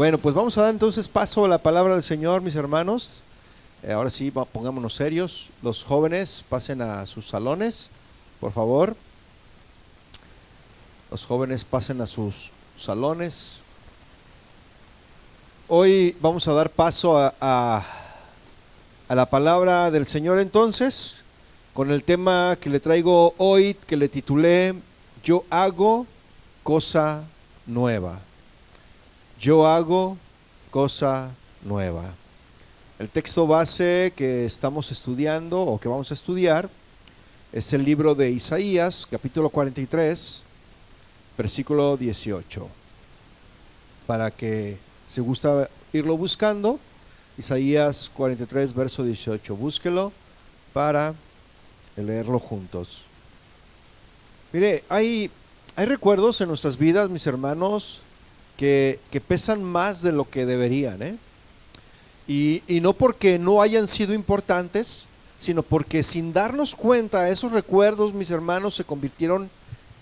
Bueno, pues vamos a dar entonces paso a la palabra del Señor, mis hermanos. Ahora sí, pongámonos serios. Los jóvenes pasen a sus salones, por favor. Los jóvenes pasen a sus salones. Hoy vamos a dar paso a la palabra del Señor entonces, con el tema que le traigo hoy, que le titulé Yo hago cosa nueva. Yo hago cosa nueva. El texto base que estamos estudiando o que vamos a estudiar es el libro de Isaías, capítulo 43, versículo 18. Para que si gusta irlo buscando, Isaías 43, verso 18. Búsquelo para leerlo juntos. Mire, hay recuerdos en nuestras vidas, mis hermanos, que pesan más de lo que deberían, ¿eh? Y no porque no hayan sido importantes, sino porque sin darnos cuenta, esos recuerdos, mis hermanos, se convirtieron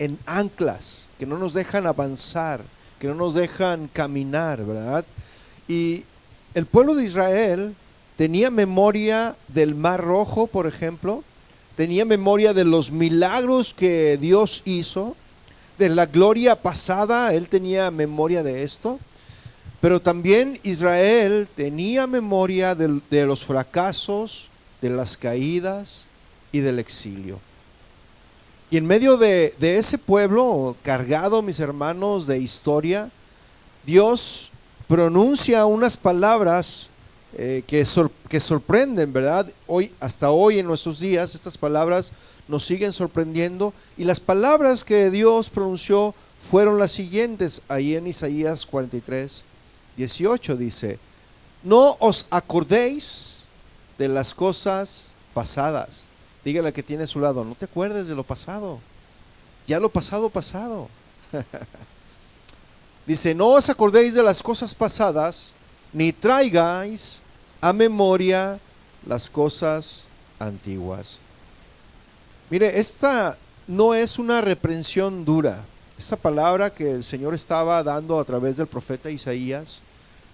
en anclas que no nos dejan avanzar, que no nos dejan caminar, ¿verdad? Y el pueblo de Israel tenía memoria del Mar Rojo, por ejemplo, tenía memoria de los milagros que Dios hizo, de la gloria pasada, él tenía memoria de esto, pero también Israel tenía memoria de los fracasos, de las caídas y del exilio. Y en medio de ese pueblo cargado, mis hermanos, de historia, Dios pronuncia unas palabras que sorprenden, ¿verdad? Hasta hoy en nuestros días, estas palabras nos siguen sorprendiendo, y las palabras que Dios pronunció fueron las siguientes. Ahí en Isaías 43, 18 dice: no os acordéis de las cosas pasadas. Dígale que tiene a su lado: no te acuerdes de lo pasado, ya lo pasado, pasado. Dice: no os acordéis de las cosas pasadas, ni traigáis a memoria las cosas antiguas. Mire, esta no es una reprensión dura. Esta palabra que el Señor estaba dando a través del profeta Isaías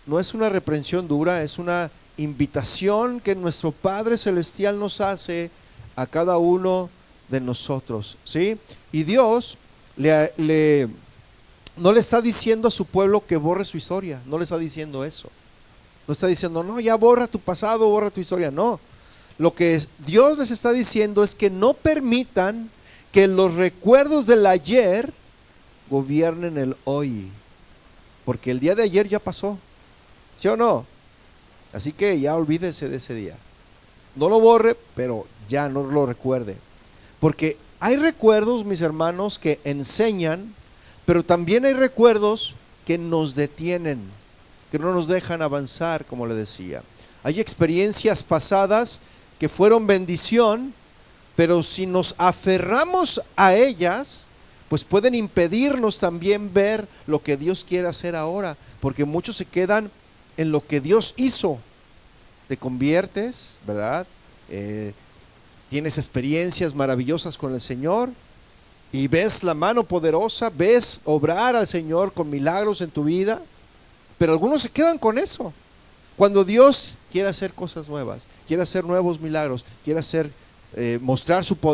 no es una reprensión dura, es una invitación que nuestro Padre Celestial nos hace a cada uno de nosotros, ¿sí? Y Dios no le está diciendo a su pueblo que borre su historia, no le está diciendo eso. No está diciendo: no, ya borra tu pasado, borra tu historia. No, lo que Dios les está diciendo es que no permitan que los recuerdos del ayer gobiernen el hoy, porque el día de ayer ya pasó, ¿sí o no? Así que ya olvídese de ese día. No lo borre, pero ya no lo recuerde, porque hay recuerdos, mis hermanos, que enseñan, pero también hay recuerdos que nos detienen, que no nos dejan avanzar, como le decía. Hay experiencias pasadas que fueron bendición, pero si nos aferramos a ellas, pues pueden impedirnos también ver lo que Dios quiere hacer ahora, porque muchos se quedan en lo que Dios hizo. Te conviertes, ¿verdad? Tienes experiencias maravillosas con el Señor y ves la mano poderosa, ves obrar al Señor con milagros en tu vida, pero algunos se quedan con eso. Cuando Dios quiere hacer cosas nuevas, quiere hacer nuevos milagros, quiere hacer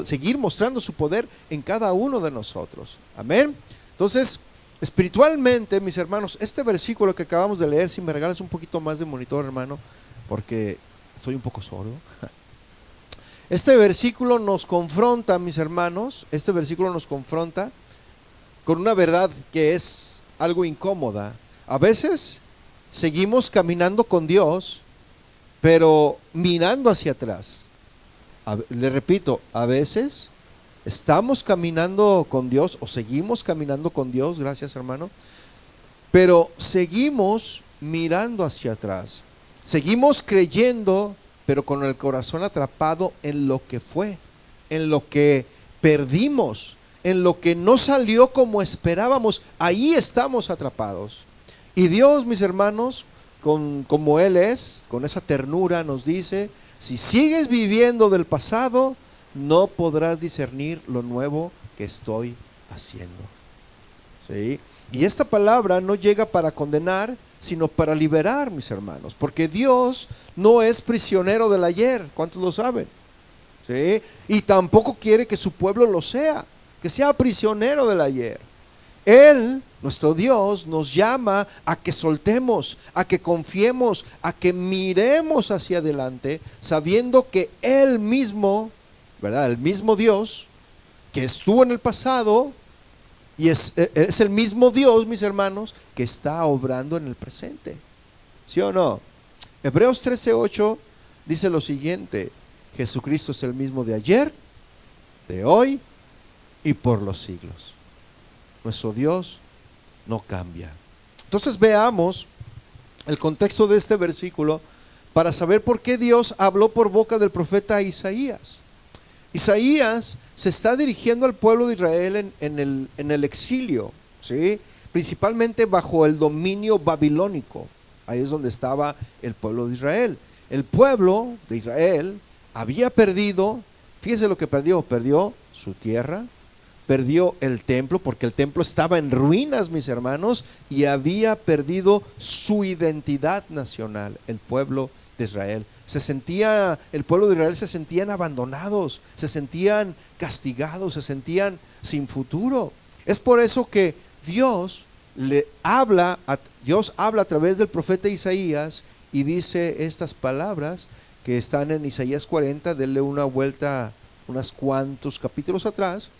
seguir mostrando su poder en cada uno de nosotros. Amén. Entonces, espiritualmente, mis hermanos, este versículo que acabamos de leer, si me regalas un poquito más de monitor, hermano, porque estoy un poco sordo. Este versículo nos confronta, mis hermanos, este versículo nos confronta con una verdad que es algo incómoda. A veces seguimos caminando con Dios, pero mirando hacia atrás. Le repito, a veces estamos caminando con Dios o seguimos caminando con Dios, gracias hermano, pero seguimos mirando hacia atrás. Seguimos creyendo, pero con el corazón atrapado en lo que fue, en lo que perdimos, en lo que no salió como esperábamos. Ahí estamos atrapados. Y Dios, mis hermanos, como Él es, con esa ternura nos dice: si sigues viviendo del pasado, no podrás discernir lo nuevo que estoy haciendo. ¿Sí? Y esta palabra no llega para condenar, sino para liberar, mis hermanos, porque Dios no es prisionero del ayer. ¿Cuántos lo saben? ¿Sí? Y tampoco quiere que su pueblo lo sea, que sea prisionero del ayer. Él, nuestro Dios, nos llama a que soltemos, a que confiemos, a que miremos hacia adelante, sabiendo que Él mismo, ¿verdad? El mismo Dios que estuvo en el pasado, y es el mismo Dios, mis hermanos, que está obrando en el presente. ¿Sí o no? Hebreos 13:8 dice lo siguiente: Jesucristo es el mismo de ayer, de hoy y por los siglos. Nuestro Dios no cambia. Entonces veamos el contexto de este versículo para saber por qué Dios habló por boca del profeta Isaías. Isaías se está dirigiendo al pueblo de Israel en el exilio, ¿sí? Principalmente bajo el dominio babilónico. Ahí es donde estaba el pueblo de Israel. El pueblo de Israel había perdido, fíjese lo que perdió su tierra, perdió el templo, porque el templo estaba en ruinas, mis hermanos, y había perdido su identidad nacional, el pueblo de Israel. El pueblo de Israel se sentían abandonados, se sentían castigados, se sentían sin futuro. Es por eso que Dios habla a través del profeta Isaías y dice estas palabras que están en Isaías 40. Denle una vuelta unos cuantos capítulos atrás,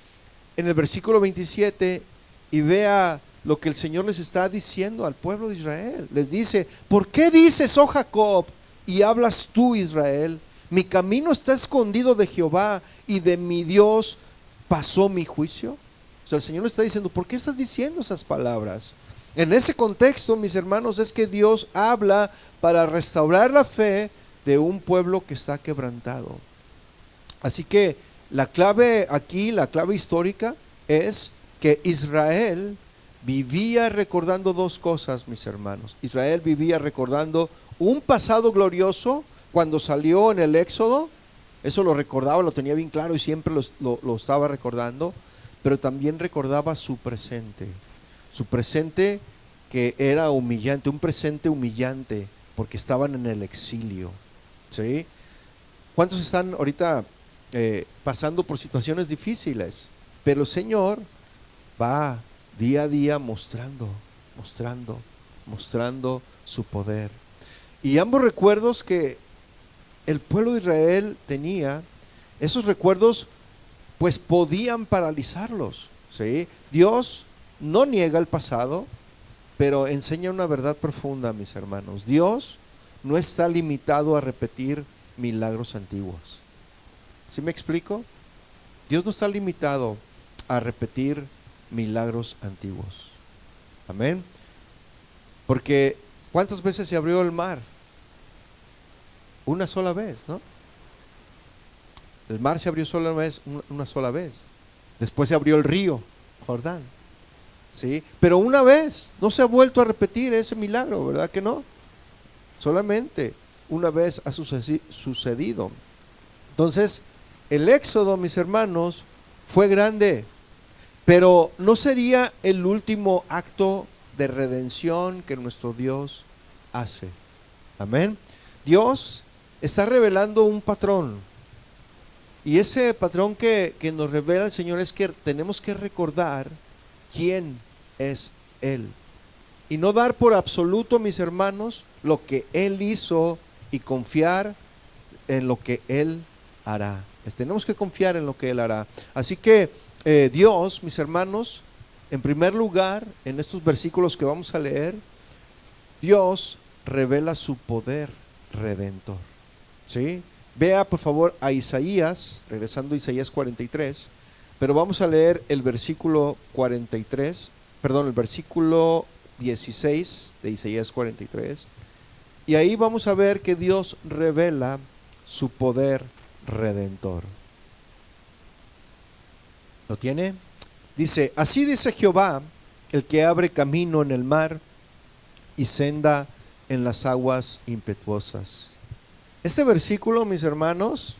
en el versículo 27, y vea lo que el Señor les está diciendo al pueblo de Israel. Les dice: ¿por qué dices, oh Jacob, y hablas tú, Israel? Mi camino está escondido de Jehová, y de mi Dios pasó mi juicio. O sea, el Señor le está diciendo: ¿por qué estás diciendo esas palabras? En ese contexto, mis hermanos, es que Dios habla para restaurar la fe de un pueblo que está quebrantado. Así que la clave aquí, la clave histórica, es que Israel vivía recordando dos cosas, mis hermanos. Israel vivía recordando un pasado glorioso cuando salió en el Éxodo. Eso lo recordaba, lo tenía bien claro y siempre lo estaba recordando. Pero también recordaba su presente que era humillante, un presente humillante, porque estaban en el exilio, ¿sí? ¿Cuántos están ahorita pasando por situaciones difíciles? Pero el Señor va día a día mostrando su poder. Y ambos recuerdos que el pueblo de Israel tenía, esos recuerdos pues podían paralizarlos, ¿sí? Dios no niega el pasado, pero enseña una verdad profunda, mis hermanos. Dios no está limitado a repetir milagros antiguos. ¿Sí me explico? Dios no está limitado a repetir milagros antiguos. Amén. Porque ¿cuántas veces se abrió el mar? Una sola vez, ¿no? El mar se abrió una sola vez. Después se abrió el río Jordán, ¿sí? Pero una vez, no se ha vuelto a repetir ese milagro, ¿verdad que no? Solamente una vez ha sucedido. Entonces, el éxodo, mis hermanos, fue grande, pero no sería el último acto de redención que nuestro Dios hace. Amén. Dios está revelando un patrón, y ese patrón que nos revela el Señor es que tenemos que recordar quién es Él, y no dar por absoluto, mis hermanos, lo que Él hizo, y confiar en lo que Él hará. Tenemos que confiar en lo que Él hará. Así que Dios, mis hermanos, en primer lugar, en estos versículos que vamos a leer, Dios revela su poder redentor, ¿sí? Vea por favor a Isaías, regresando a Isaías 43, pero vamos a leer el versículo 16 de Isaías 43, y ahí vamos a ver que Dios revela su poder redentor. ¿Lo tiene? Dice: así dice Jehová, el que abre camino en el mar y senda en las aguas impetuosas. Este versículo, mis hermanos,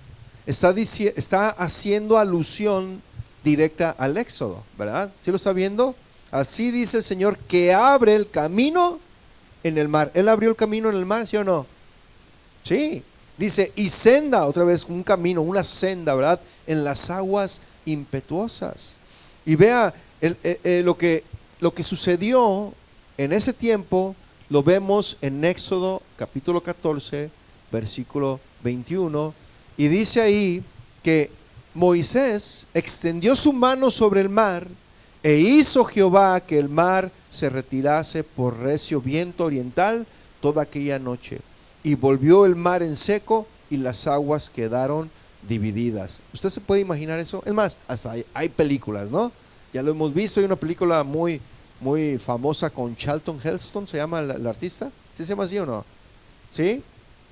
está haciendo alusión directa al Éxodo, ¿verdad? ¿Sí lo está viendo? Así dice el Señor, que abre el camino en el mar. Él abrió el camino en el mar, ¿sí o no? Sí. Dice, y senda, otra vez un camino, una senda, ¿verdad? En las aguas impetuosas. Y vea lo que sucedió en ese tiempo, lo vemos en Éxodo capítulo 14, versículo 21. Y dice ahí que Moisés extendió su mano sobre el mar e hizo Jehová que el mar se retirase por recio viento oriental toda aquella noche. Y volvió el mar en seco y las aguas quedaron divididas. ¿Usted se puede imaginar eso? Es más, hasta hay películas, ¿no? Ya lo hemos visto, hay una película muy famosa con Charlton Heston, ¿se llama el artista? ¿Sí se llama así o no? ¿Sí?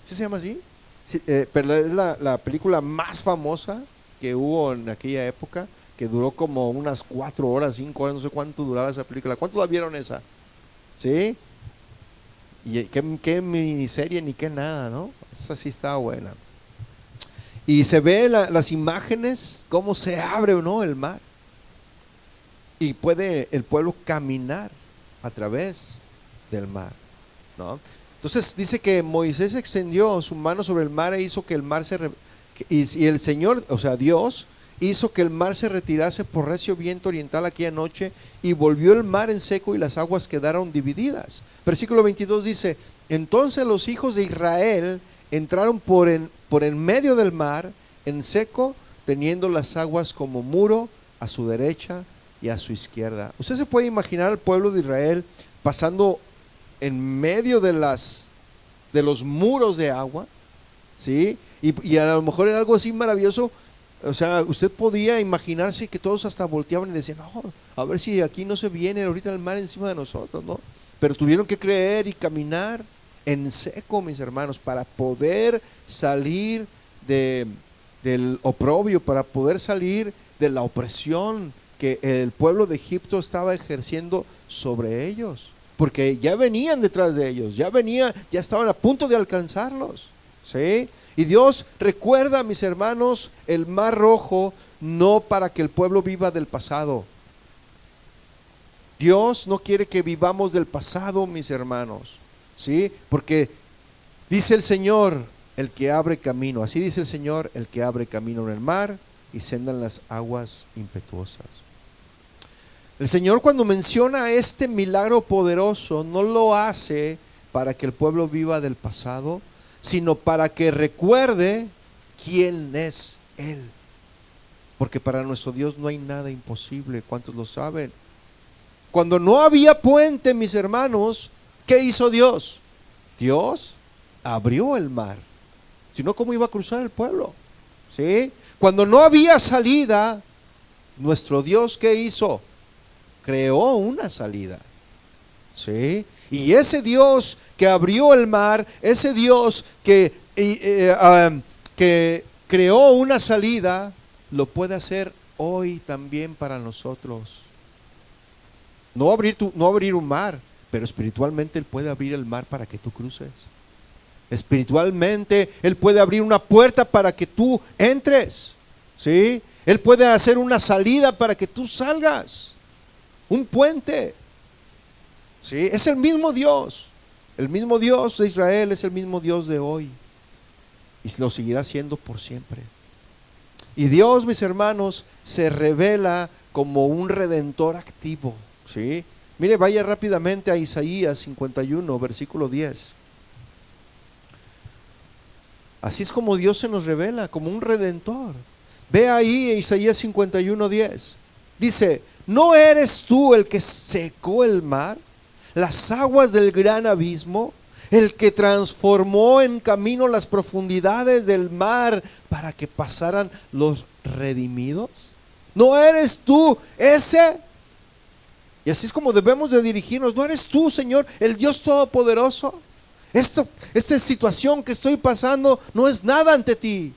¿Sí se llama así? Sí, pero es la película más famosa que hubo en aquella época, que duró como unas 4 horas, 5 horas, no sé cuánto duraba esa película. ¿Cuántos la vieron esa? ¿Sí? Y qué miniserie ni qué nada, ¿no? Esa sí estaba buena. Y se ve las imágenes, cómo se abre, ¿no?, el mar. Y puede el pueblo caminar a través del mar, ¿no? Entonces dice que Moisés extendió su mano sobre el mar e hizo que el mar y el Señor, o sea Dios, hizo que el mar se retirase por recio viento oriental aquella noche, y volvió el mar en seco y las aguas quedaron divididas. Versículo 22 dice, entonces los hijos de Israel entraron por en medio del mar en seco, teniendo las aguas como muro a su derecha y a su izquierda. Usted se puede imaginar al pueblo de Israel pasando en medio de los muros de agua, ¿sí? Y a lo mejor era algo así maravilloso. O sea, usted podía imaginarse que todos hasta volteaban y decían, no, a ver si aquí no se viene ahorita el mar encima de nosotros, ¿no? Pero tuvieron que creer y caminar en seco, mis hermanos, para poder salir del oprobio, para poder salir de la opresión que el pueblo de Egipto estaba ejerciendo sobre ellos, porque ya venían detrás de ellos, ya estaban a punto de alcanzarlos, ¿sí? Y Dios recuerda, mis hermanos, el mar rojo, no para que el pueblo viva del pasado. Dios no quiere que vivamos del pasado, mis hermanos, ¿sí? Porque dice el Señor, el que abre camino, así dice el Señor, el que abre camino en el mar y senda en las aguas impetuosas. El Señor, cuando menciona este milagro poderoso, no lo hace para que el pueblo viva del pasado, sino para que recuerde quién es Él. Porque para nuestro Dios no hay nada imposible. ¿Cuántos lo saben? Cuando no había puente, mis hermanos, ¿qué hizo Dios? Dios abrió el mar. Si no, ¿cómo iba a cruzar el pueblo? ¿Sí? Cuando no había salida, nuestro Dios, ¿qué hizo? Creó una salida. ¿Sí? Y ese Dios que abrió el mar, ese Dios que creó una salida, lo puede hacer hoy también para nosotros. No abrir un mar, pero espiritualmente Él puede abrir el mar para que tú cruces. Espiritualmente Él puede abrir una puerta para que tú entres, ¿sí? Él puede hacer una salida para que tú salgas, un puente. ¿Sí? Es el mismo Dios de Israel, es el mismo Dios de hoy, y lo seguirá siendo por siempre. Y Dios, mis hermanos, se revela como un redentor activo, ¿sí? Mire, vaya rápidamente a Isaías 51, versículo 10. Así es como Dios se nos revela, como un redentor. Ve ahí en Isaías 51, 10. Dice, ¿no eres tú el que secó el mar, las aguas del gran abismo, el que transformó en camino las profundidades del mar para que pasaran los redimidos? ¿No eres tú ese? Y así es como debemos de dirigirnos. ¿No eres tú, Señor, el Dios Todopoderoso? Esta situación que estoy pasando no es nada ante ti.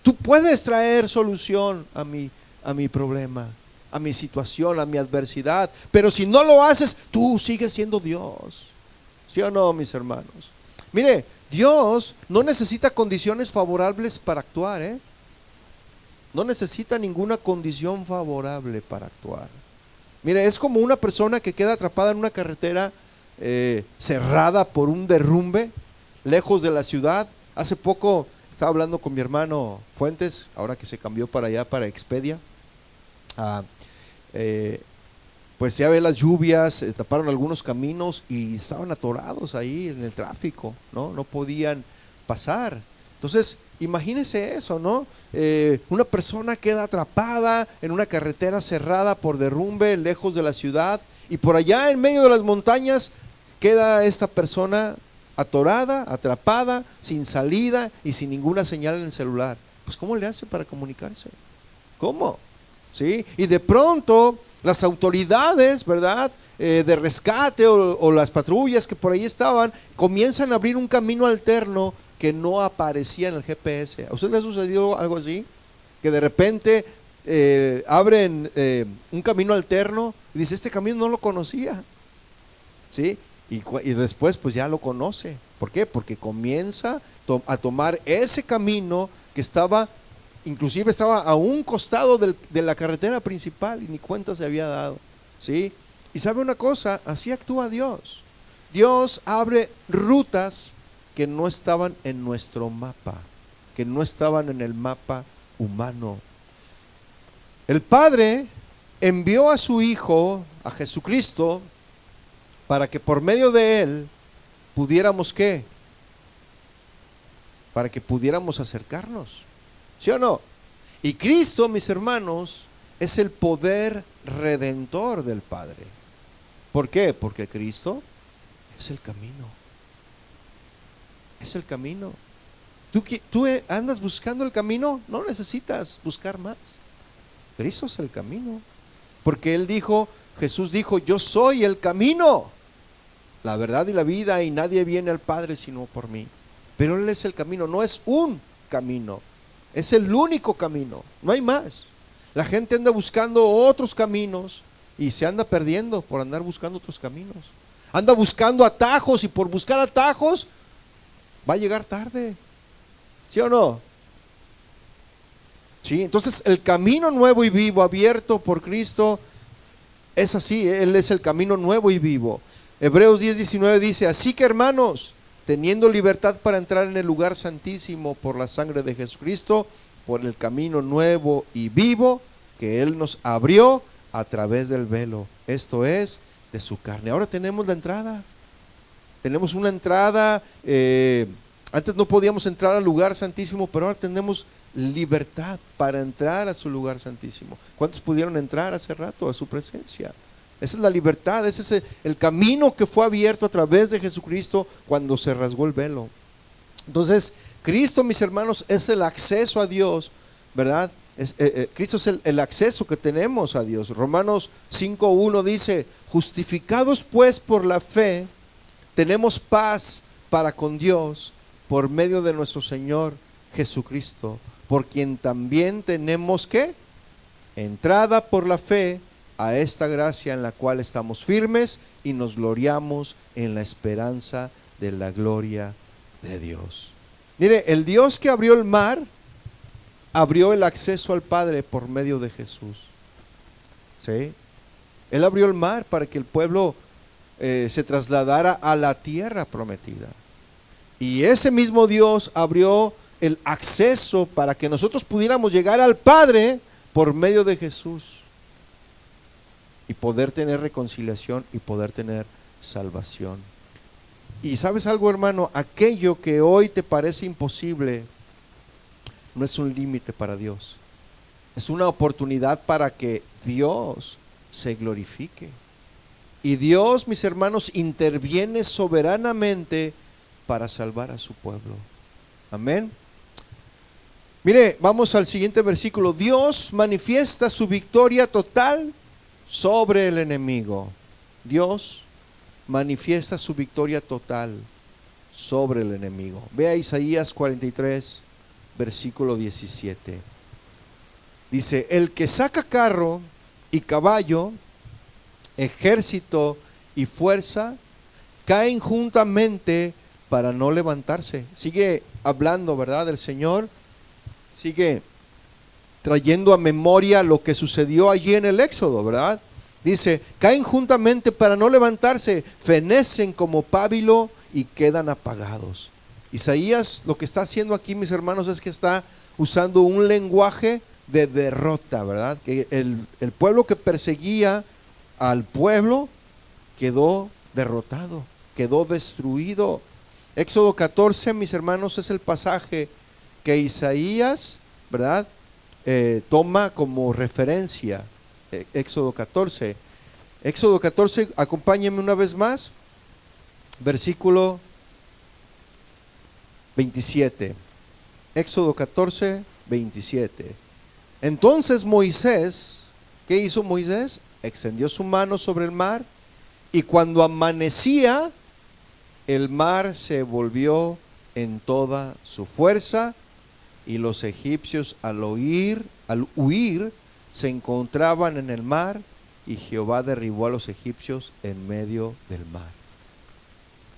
Tú puedes traer solución a mi problema, a mi situación, a mi adversidad. Pero si no lo haces, tú sigues siendo Dios. ¿Sí o no, mis hermanos? Mire, Dios no necesita condiciones favorables para actuar, ¿eh? No necesita ninguna condición favorable para actuar. Mire, es como una persona que queda atrapada en una carretera cerrada por un derrumbe, lejos de la ciudad. Hace poco estaba hablando con mi hermano Fuentes, ahora que se cambió para allá, para Expedia. Pues ya ve las lluvias, taparon algunos caminos y estaban atorados ahí en el tráfico, no podían pasar. Entonces, imagínense eso, ¿no? Una persona queda atrapada en una carretera cerrada por derrumbe, lejos de la ciudad, y por allá en medio de las montañas queda esta persona atorada, atrapada, sin salida y sin ninguna señal en el celular. Pues ¿cómo le hace para comunicarse? ¿Cómo? ¿Sí? Y de pronto las autoridades, ¿verdad? De rescate o las patrullas que por ahí estaban, comienzan a abrir un camino alterno que no aparecía en el GPS. ¿A usted le ha sucedido algo así? Que de repente abren un camino alterno y dice, este camino no lo conocía, ¿sí? Y después pues ya lo conoce. ¿Por qué? Porque comienza a tomar ese camino que inclusive estaba a un costado de la carretera principal y ni cuenta se había dado, ¿sí? Y sabe una cosa, así actúa Dios. Dios abre rutas que no estaban en nuestro mapa, que no estaban en el mapa humano. El Padre envió a su Hijo, a Jesucristo, para que por medio de Él pudiéramos ¿qué? Para que pudiéramos acercarnos, ¿sí o no? Y Cristo, mis hermanos, es el poder redentor del Padre. ¿Por qué? Porque Cristo es el camino. Es el camino. ¿Tú andas buscando el camino? No necesitas buscar más. Cristo es el camino. Porque Jesús dijo, yo soy el camino, la verdad y la vida, y nadie viene al Padre sino por mí. Pero Él es el camino, no es un camino, es el único camino, no hay más. La gente anda buscando otros caminos y se anda perdiendo por andar buscando otros caminos. Anda buscando atajos y por buscar atajos va a llegar tarde, ¿sí o no? Sí, entonces el camino nuevo y vivo abierto por Cristo es así, Él es el camino nuevo y vivo. Hebreos 10:19 dice, así que hermanos, teniendo libertad para entrar en el lugar santísimo por la sangre de Jesucristo, por el camino nuevo y vivo que Él nos abrió a través del velo, esto es, de su carne. Ahora tenemos la entrada, tenemos una entrada, antes no podíamos entrar al lugar santísimo, pero ahora tenemos libertad para entrar a su lugar santísimo. ¿Cuántos pudieron entrar hace rato a su presencia? Esa es la libertad, ese es el camino que fue abierto a través de Jesucristo cuando se rasgó el velo. Entonces, Cristo, mis hermanos, es el acceso a Dios, ¿verdad? Cristo es el acceso que tenemos a Dios. Romanos 5:1 dice, justificados pues por la fe, tenemos paz para con Dios por medio de nuestro Señor Jesucristo, por quien también tenemos ¿qué? Entrada por la fe a esta gracia en la cual estamos firmes y nos gloriamos en la esperanza de la gloria de Dios. Mire, el Dios que abrió el mar, abrió el acceso al Padre por medio de Jesús. ¿Sí? Él abrió el mar para que el pueblo se trasladara a la tierra prometida. Y ese mismo Dios abrió el acceso para que nosotros pudiéramos llegar al Padre por medio de Jesús y poder tener reconciliación y poder tener salvación. Y ¿sabes algo, hermano? Aquello que hoy te parece imposible no es un límite para Dios, es una oportunidad para que Dios se glorifique. Y Dios, mis hermanos, interviene soberanamente para salvar a su pueblo. Amén. Mire, vamos al siguiente versículo. Dios manifiesta su victoria total sobre el enemigo. Dios manifiesta su victoria total sobre el enemigo. Vea Isaías 43, versículo 17. Dice, el que saca carro y caballo, ejército y fuerza, caen juntamente para no levantarse. Sigue hablando, ¿verdad? El Señor sigue trayendo a memoria lo que sucedió allí en el Éxodo, ¿verdad? Dice, caen juntamente para no levantarse, fenecen como pábilo y quedan apagados. Isaías lo que está haciendo aquí, mis hermanos, es que está usando un lenguaje de derrota, ¿verdad? Que el pueblo que perseguía al pueblo quedó derrotado, quedó destruido. Éxodo 14, mis hermanos, es el pasaje que Isaías, ¿verdad? Toma como referencia. Éxodo 14. Éxodo 14, acompáñenme una vez más. Versículo 27. Éxodo 14, 27. Entonces Moisés, ¿qué hizo Moisés? Extendió su mano sobre el mar, y cuando amanecía, el mar se volvió en toda su fuerza, y los egipcios al huir, se encontraban en el mar, y Jehová derribó a los egipcios en medio del mar.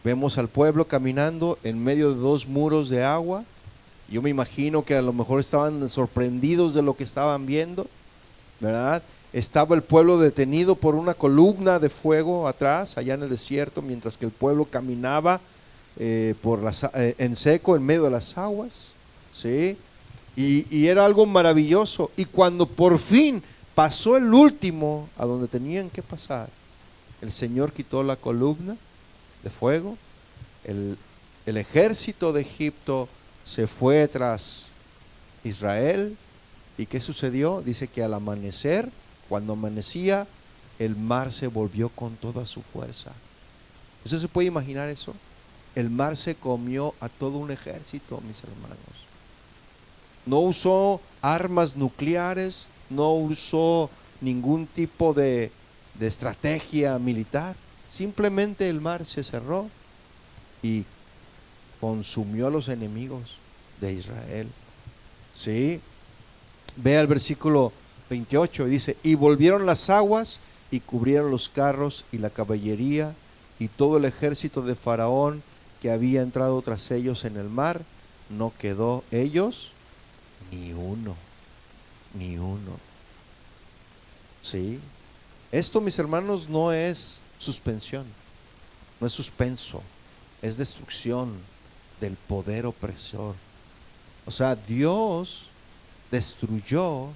Vemos al pueblo caminando en medio de dos muros de agua. Yo me imagino que a lo mejor estaban sorprendidos de lo que estaban viendo, ¿verdad? Estaba el pueblo detenido por una columna de fuego atrás, allá en el desierto, mientras que el pueblo caminaba en seco, en medio de las aguas, ¿sí? Y era algo maravilloso. Y cuando por fin pasó el último a donde tenían que pasar, el Señor quitó la columna de fuego, el ejército de Egipto se fue tras Israel. ¿Y qué sucedió? Dice que al amanecer, cuando amanecía, el mar se volvió con toda su fuerza. ¿Usted se puede imaginar eso? El mar se comió a todo un ejército, mis hermanos. No usó armas nucleares, no usó ningún tipo de estrategia militar. Simplemente el mar se cerró y consumió a los enemigos de Israel. Sí. Ve al versículo 28, dice, y volvieron las aguas y cubrieron los carros y la caballería y todo el ejército de Faraón que había entrado tras ellos en el mar. No quedó ellos ni uno, ni uno. Sí. Esto, mis hermanos, no es suspensión, no es suspenso, es destrucción del poder opresor. O sea, Dios destruyó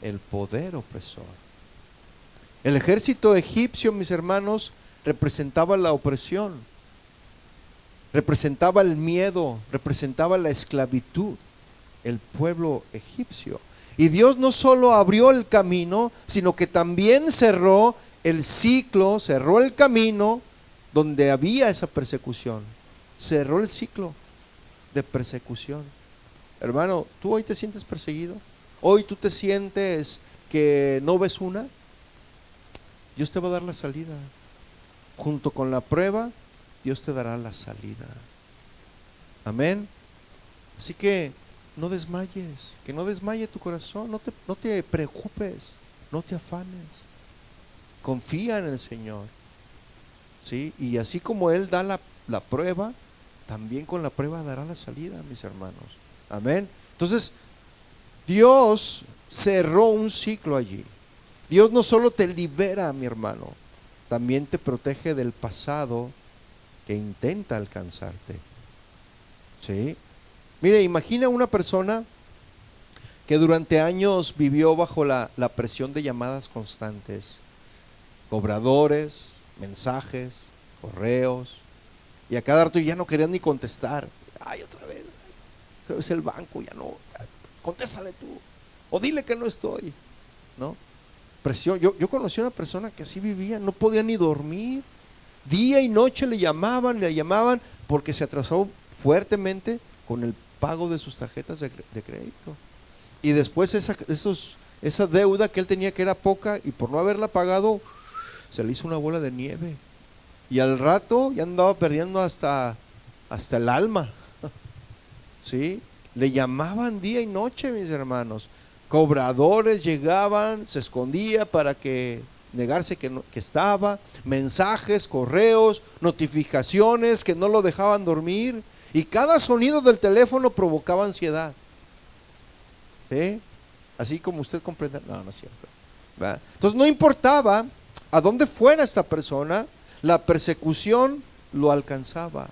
el poder opresor. El ejército egipcio, mis hermanos, representaba la opresión, representaba el miedo, representaba la esclavitud, el pueblo egipcio. Y Dios no solo abrió el camino, sino que también cerró el ciclo, cerró el camino donde había esa persecución. Cerró el ciclo de persecución. Hermano, ¿tú hoy te sientes perseguido? ¿Hoy tú te sientes que no ves una? Dios te va a dar la salida. Junto con la prueba, Dios te dará la salida. Amén. Así que no desmayes, que no desmaye tu corazón, no te preocupes, no te afanes. Confía en el Señor, ¿sí? Y así como Él da la prueba, también con la prueba dará la salida, mis hermanos. Amén. Entonces, Dios cerró un ciclo allí. Dios no solo te libera, mi hermano, también te protege del pasado que intenta alcanzarte. ¿Sí? Mire, imagina una persona que durante años vivió bajo la presión de llamadas constantes, cobradores, mensajes, correos, y a cada rato ya no querían ni contestar. Ay, otra vez el banco, ya no, contéstale tú, o dile que no estoy, ¿no? Presión. Yo conocí a una persona que así vivía, no podía ni dormir, día y noche le llamaban porque se atrasó fuertemente con el pago de sus tarjetas de crédito. Y después esa deuda que él tenía, que era poca, y por no haberla pagado, se le hizo una bola de nieve. Y al rato ya andaba perdiendo hasta el alma. ¿Sí? Le llamaban día y noche, mis hermanos. Cobradores llegaban, se escondía para que negarse que estaba, mensajes, correos, notificaciones que no lo dejaban dormir, y cada sonido del teléfono provocaba ansiedad. ¿Sí? Así como usted comprende. No, no es cierto. ¿Verdad? Entonces no importaba A donde fuera esta persona, la persecución lo alcanzaba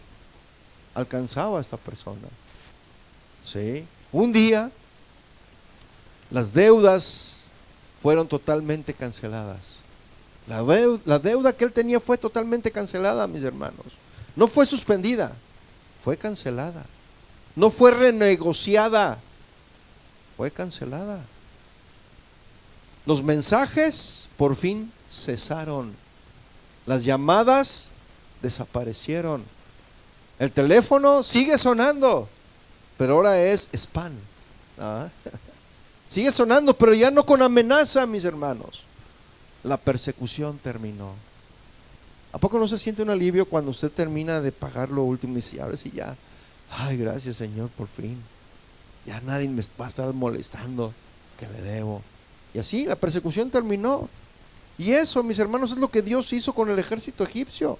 a esta persona. ¿Sí? Un día las deudas fueron totalmente canceladas. La deuda que él tenía fue totalmente cancelada, mis hermanos. No fue suspendida, fue cancelada. No fue renegociada, fue cancelada. Los mensajes por fin cesaron. Las llamadas desaparecieron. El teléfono sigue sonando, pero ahora es spam. Sigue sonando, pero ya no con amenaza, mis hermanos. La persecución terminó. ¿A poco no se siente un alivio cuando usted termina de pagar lo último y dice, ahora sí ya, ay, gracias Señor, por fin, ya nadie me va a estar molestando que le debo? Y así la persecución terminó. Y eso, mis hermanos, es lo que Dios hizo con el ejército egipcio.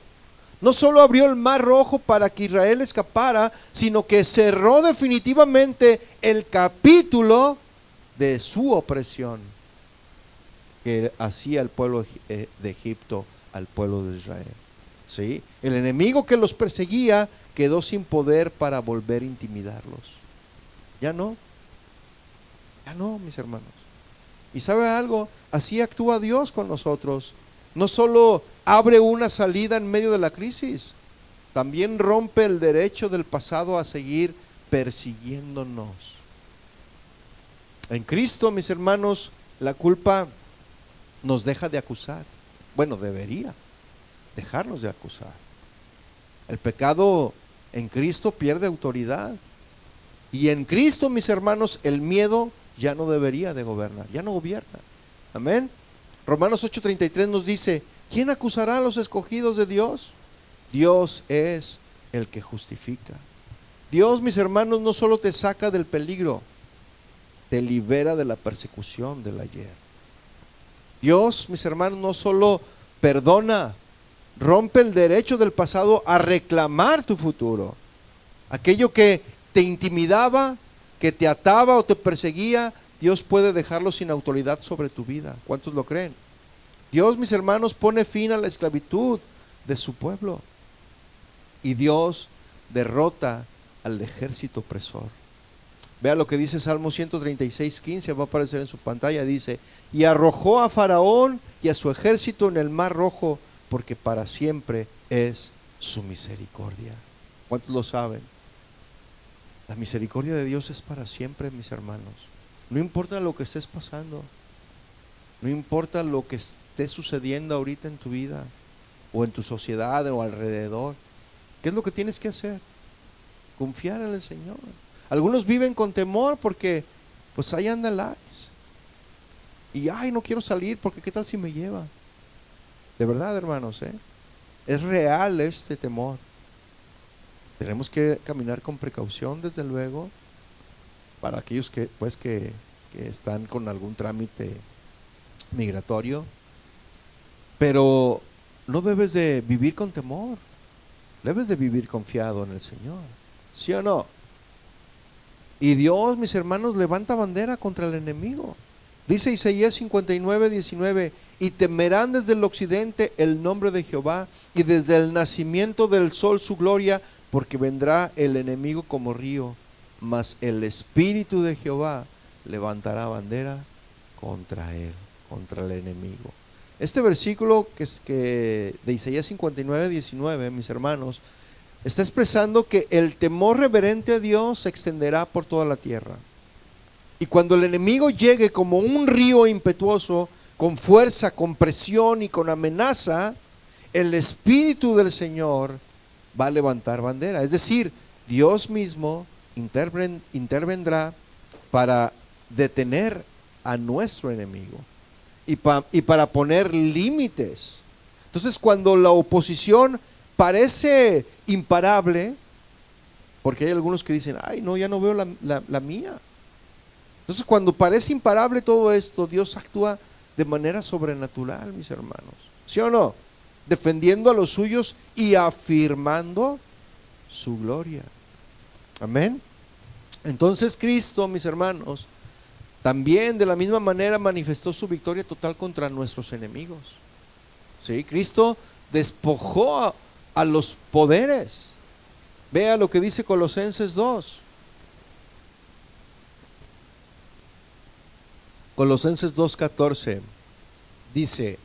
No solo abrió el mar rojo para que Israel escapara, sino que cerró definitivamente el capítulo de su opresión que hacía el pueblo de Egipto al pueblo de Israel. ¿Sí? El enemigo que los perseguía quedó sin poder para volver a intimidarlos. Ya no, mis hermanos. Y ¿sabe algo? Así actúa Dios con nosotros. No solo abre una salida en medio de la crisis, también rompe el derecho del pasado a seguir persiguiéndonos. En Cristo, mis hermanos, la culpa nos deja de acusar. Bueno, debería dejarnos de acusar. El pecado en Cristo pierde autoridad. Y en Cristo, mis hermanos, el miedo ya no debería de gobernar, ya no gobierna. Amén. Romanos 8:33 nos dice, ¿quién acusará a los escogidos de Dios? Dios es el que justifica. Dios, mis hermanos, no solo te saca del peligro, te libera de la persecución del ayer. Dios, mis hermanos, no solo perdona, rompe el derecho del pasado a reclamar tu futuro. Aquello que te intimidaba, que te ataba o te perseguía, Dios puede dejarlo sin autoridad sobre tu vida. ¿Cuántos lo creen? Dios, mis hermanos, pone fin a la esclavitud de su pueblo. Y Dios derrota al ejército opresor. Vea lo que dice Salmo 136:15, va a aparecer en su pantalla, dice, y arrojó a Faraón y a su ejército en el mar rojo, porque para siempre es su misericordia. ¿Cuántos lo saben? La misericordia de Dios es para siempre, mis hermanos. No importa lo que estés pasando, no importa lo que esté sucediendo ahorita en tu vida, o en tu sociedad, o alrededor. ¿Qué es lo que tienes que hacer? Confiar en el Señor. Algunos viven con temor porque pues ahí anda el ICE. Y ay, no quiero salir porque qué tal si me lleva. De verdad, hermanos, es real este temor. Tenemos que caminar con precaución, desde luego, para aquellos que están con algún trámite migratorio. Pero no debes de vivir con temor. Debes de vivir confiado en el Señor. ¿Sí o no? Y Dios, mis hermanos, levanta bandera contra el enemigo. Dice Isaías 59:19, y temerán desde el occidente el nombre de Jehová, y desde el nacimiento del sol su gloria, porque vendrá el enemigo como río, mas el Espíritu de Jehová levantará bandera contra él, contra el enemigo. Este versículo que de Isaías 59:19, mis hermanos, está expresando que el temor reverente a Dios se extenderá por toda la tierra. Y cuando el enemigo llegue como un río impetuoso, con fuerza, con presión y con amenaza, el Espíritu del Señor va a levantar bandera. Es decir, Dios mismo intervendrá para detener a nuestro enemigo y para poner límites. Entonces, cuando la oposición parece imparable, porque hay algunos que dicen, ay, no, ya no veo la mía. Entonces, cuando parece imparable todo esto, Dios actúa de manera sobrenatural, mis hermanos. ¿Sí o no? Defendiendo a los suyos y afirmando su gloria. Amén. Entonces Cristo, mis hermanos, también de la misma manera manifestó su victoria total contra nuestros enemigos. ¿sí? Cristo despojó a los poderes. Vea lo que dice Colosenses 2. Colosenses 2:14 dice: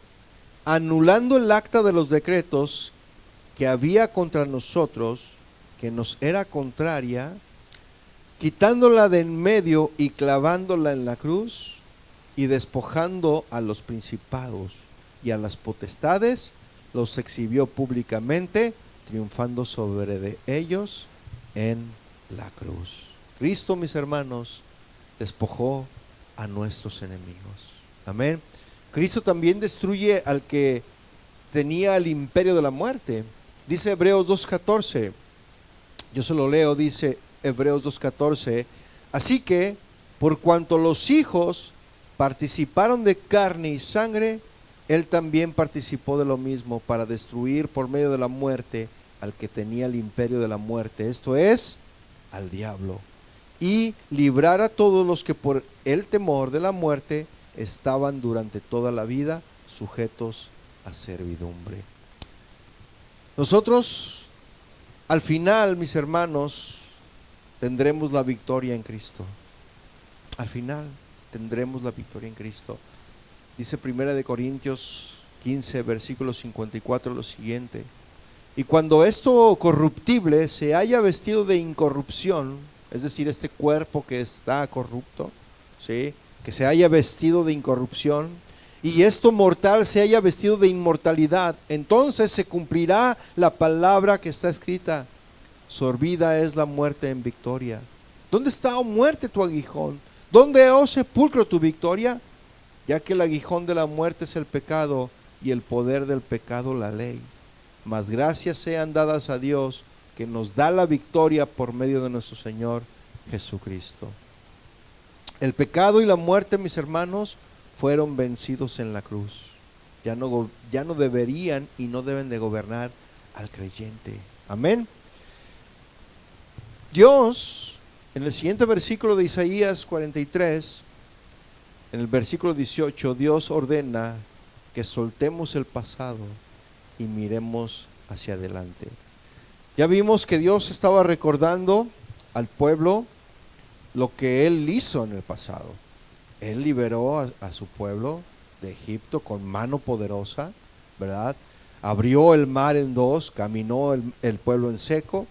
anulando el acta de los decretos que había contra nosotros, que nos era contraria, quitándola de en medio y clavándola en la cruz, y despojando a los principados y a las potestades, los exhibió públicamente, triunfando sobre de ellos en la cruz. Cristo, mis hermanos, despojó a nuestros enemigos. Amén. Cristo también destruye al que tenía el imperio de la muerte. Dice Hebreos 2:14, yo se lo leo, dice Hebreos 2:14, así que por cuanto los hijos participaron de carne y sangre, él también participó de lo mismo, para destruir por medio de la muerte al que tenía el imperio de la muerte, esto es, al diablo, y librar a todos los que por el temor de la muerte estaban durante toda la vida sujetos a servidumbre. Nosotros, al final, mis hermanos, tendremos la victoria en Cristo. Al final tendremos la victoria en Cristo. Dice 1 Corintios 15, versículo 54, lo siguiente: y cuando esto corruptible se haya vestido de incorrupción, es decir, este cuerpo que está corrupto, ¿sí?, que se haya vestido de incorrupción, y esto mortal se haya vestido de inmortalidad, entonces se cumplirá la palabra que está escrita: sorbida es la muerte en victoria. ¿Dónde está, oh muerte, tu aguijón? ¿Dónde, oh sepulcro, tu victoria? Ya que el aguijón de la muerte es el pecado, y el poder del pecado la ley. Mas gracias sean dadas a Dios, que nos da la victoria por medio de nuestro Señor Jesucristo. El pecado y la muerte, mis hermanos, fueron vencidos en la cruz. Ya no deberían y no deben de gobernar al creyente. Amén. Dios, en el siguiente versículo de Isaías 43, en el versículo 18, Dios ordena que soltemos el pasado y miremos hacia adelante. Ya vimos que Dios estaba recordando al pueblo lo que Él hizo en el pasado. Él liberó a su pueblo de Egipto con mano poderosa, ¿verdad? Abrió el mar en dos, caminó el pueblo en seco,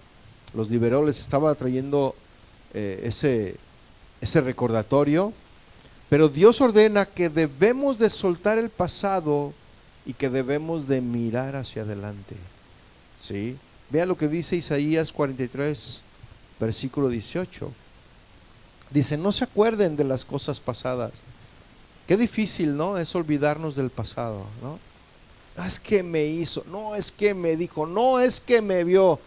los liberó, les estaba trayendo ese recordatorio. Pero Dios ordena que debemos de soltar el pasado y que debemos de mirar hacia adelante, ¿sí? Vea lo que dice Isaías 43, versículo 18. Dice: no se acuerden de las cosas pasadas. Qué difícil, ¿no?, es olvidarnos del pasado, ¿no? Es que me hizo, no, es que me dijo, no, es que me vio.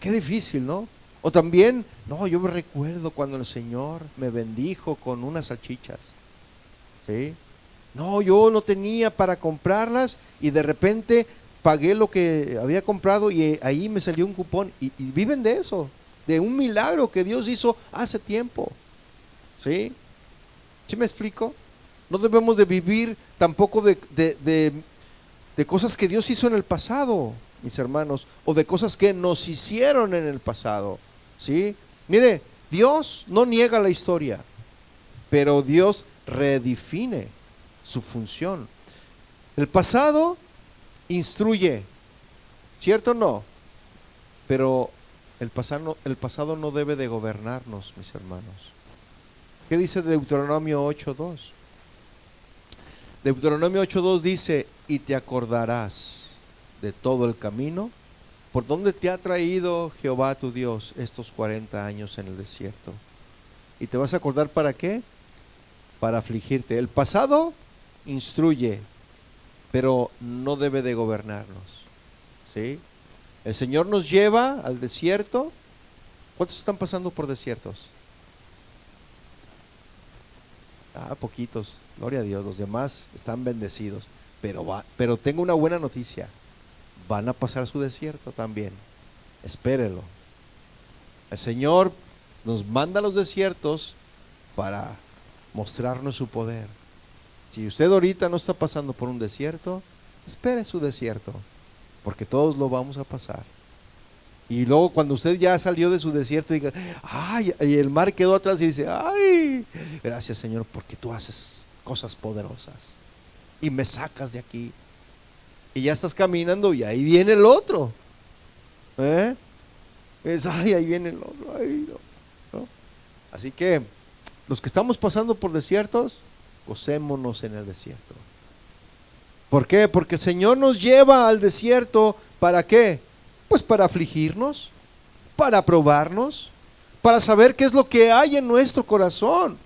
Qué difícil, ¿no? O también, no, yo me recuerdo cuando el Señor me bendijo con unas salchichas, ¿sí? No, yo no tenía para comprarlas y de repente pagué lo que había comprado y ahí me salió un cupón. Y viven de eso, de un milagro que Dios hizo hace tiempo, ¿sí? ¿Sí me explico? No debemos de vivir tampoco de cosas que Dios hizo en el pasado, mis hermanos, o de cosas que nos hicieron en el pasado, ¿sí? Mire, Dios no niega la historia, pero Dios redefine su función. El pasado instruye, ¿cierto o no? Pero el pasado no debe de gobernarnos, mis hermanos. ¿Qué dice Deuteronomio 8:2? Deuteronomio 8:2 dice: y te acordarás de todo el camino por donde te ha traído Jehová tu Dios estos 40 años en el desierto. ¿Y te vas a acordar para qué? Para afligirte. El pasado instruye, pero no debe de gobernarnos, ¿sí? El Señor nos lleva al desierto. ¿Cuántos están pasando por desiertos? Poquitos, gloria a Dios. Los demás están bendecidos, pero tengo una buena noticia: van a pasar su desierto también. Espérelo. El Señor nos manda a los desiertos para mostrarnos su poder. Si usted ahorita no está pasando por un desierto, espere su desierto, porque todos lo vamos a pasar. Y luego cuando usted ya salió de su desierto, diga, ay, y el mar quedó atrás y dice, ay, gracias Señor, porque tú haces cosas poderosas y me sacas de aquí. Y ya estás caminando y ahí viene el otro. Es, ay, ahí viene el otro. Ay, no, ¿no? Así que los que estamos pasando por desiertos, gocémonos en el desierto. ¿Por qué? Porque el Señor nos lleva al desierto, ¿para qué? Pues para afligirnos, para probarnos, para saber qué es lo que hay en nuestro corazón,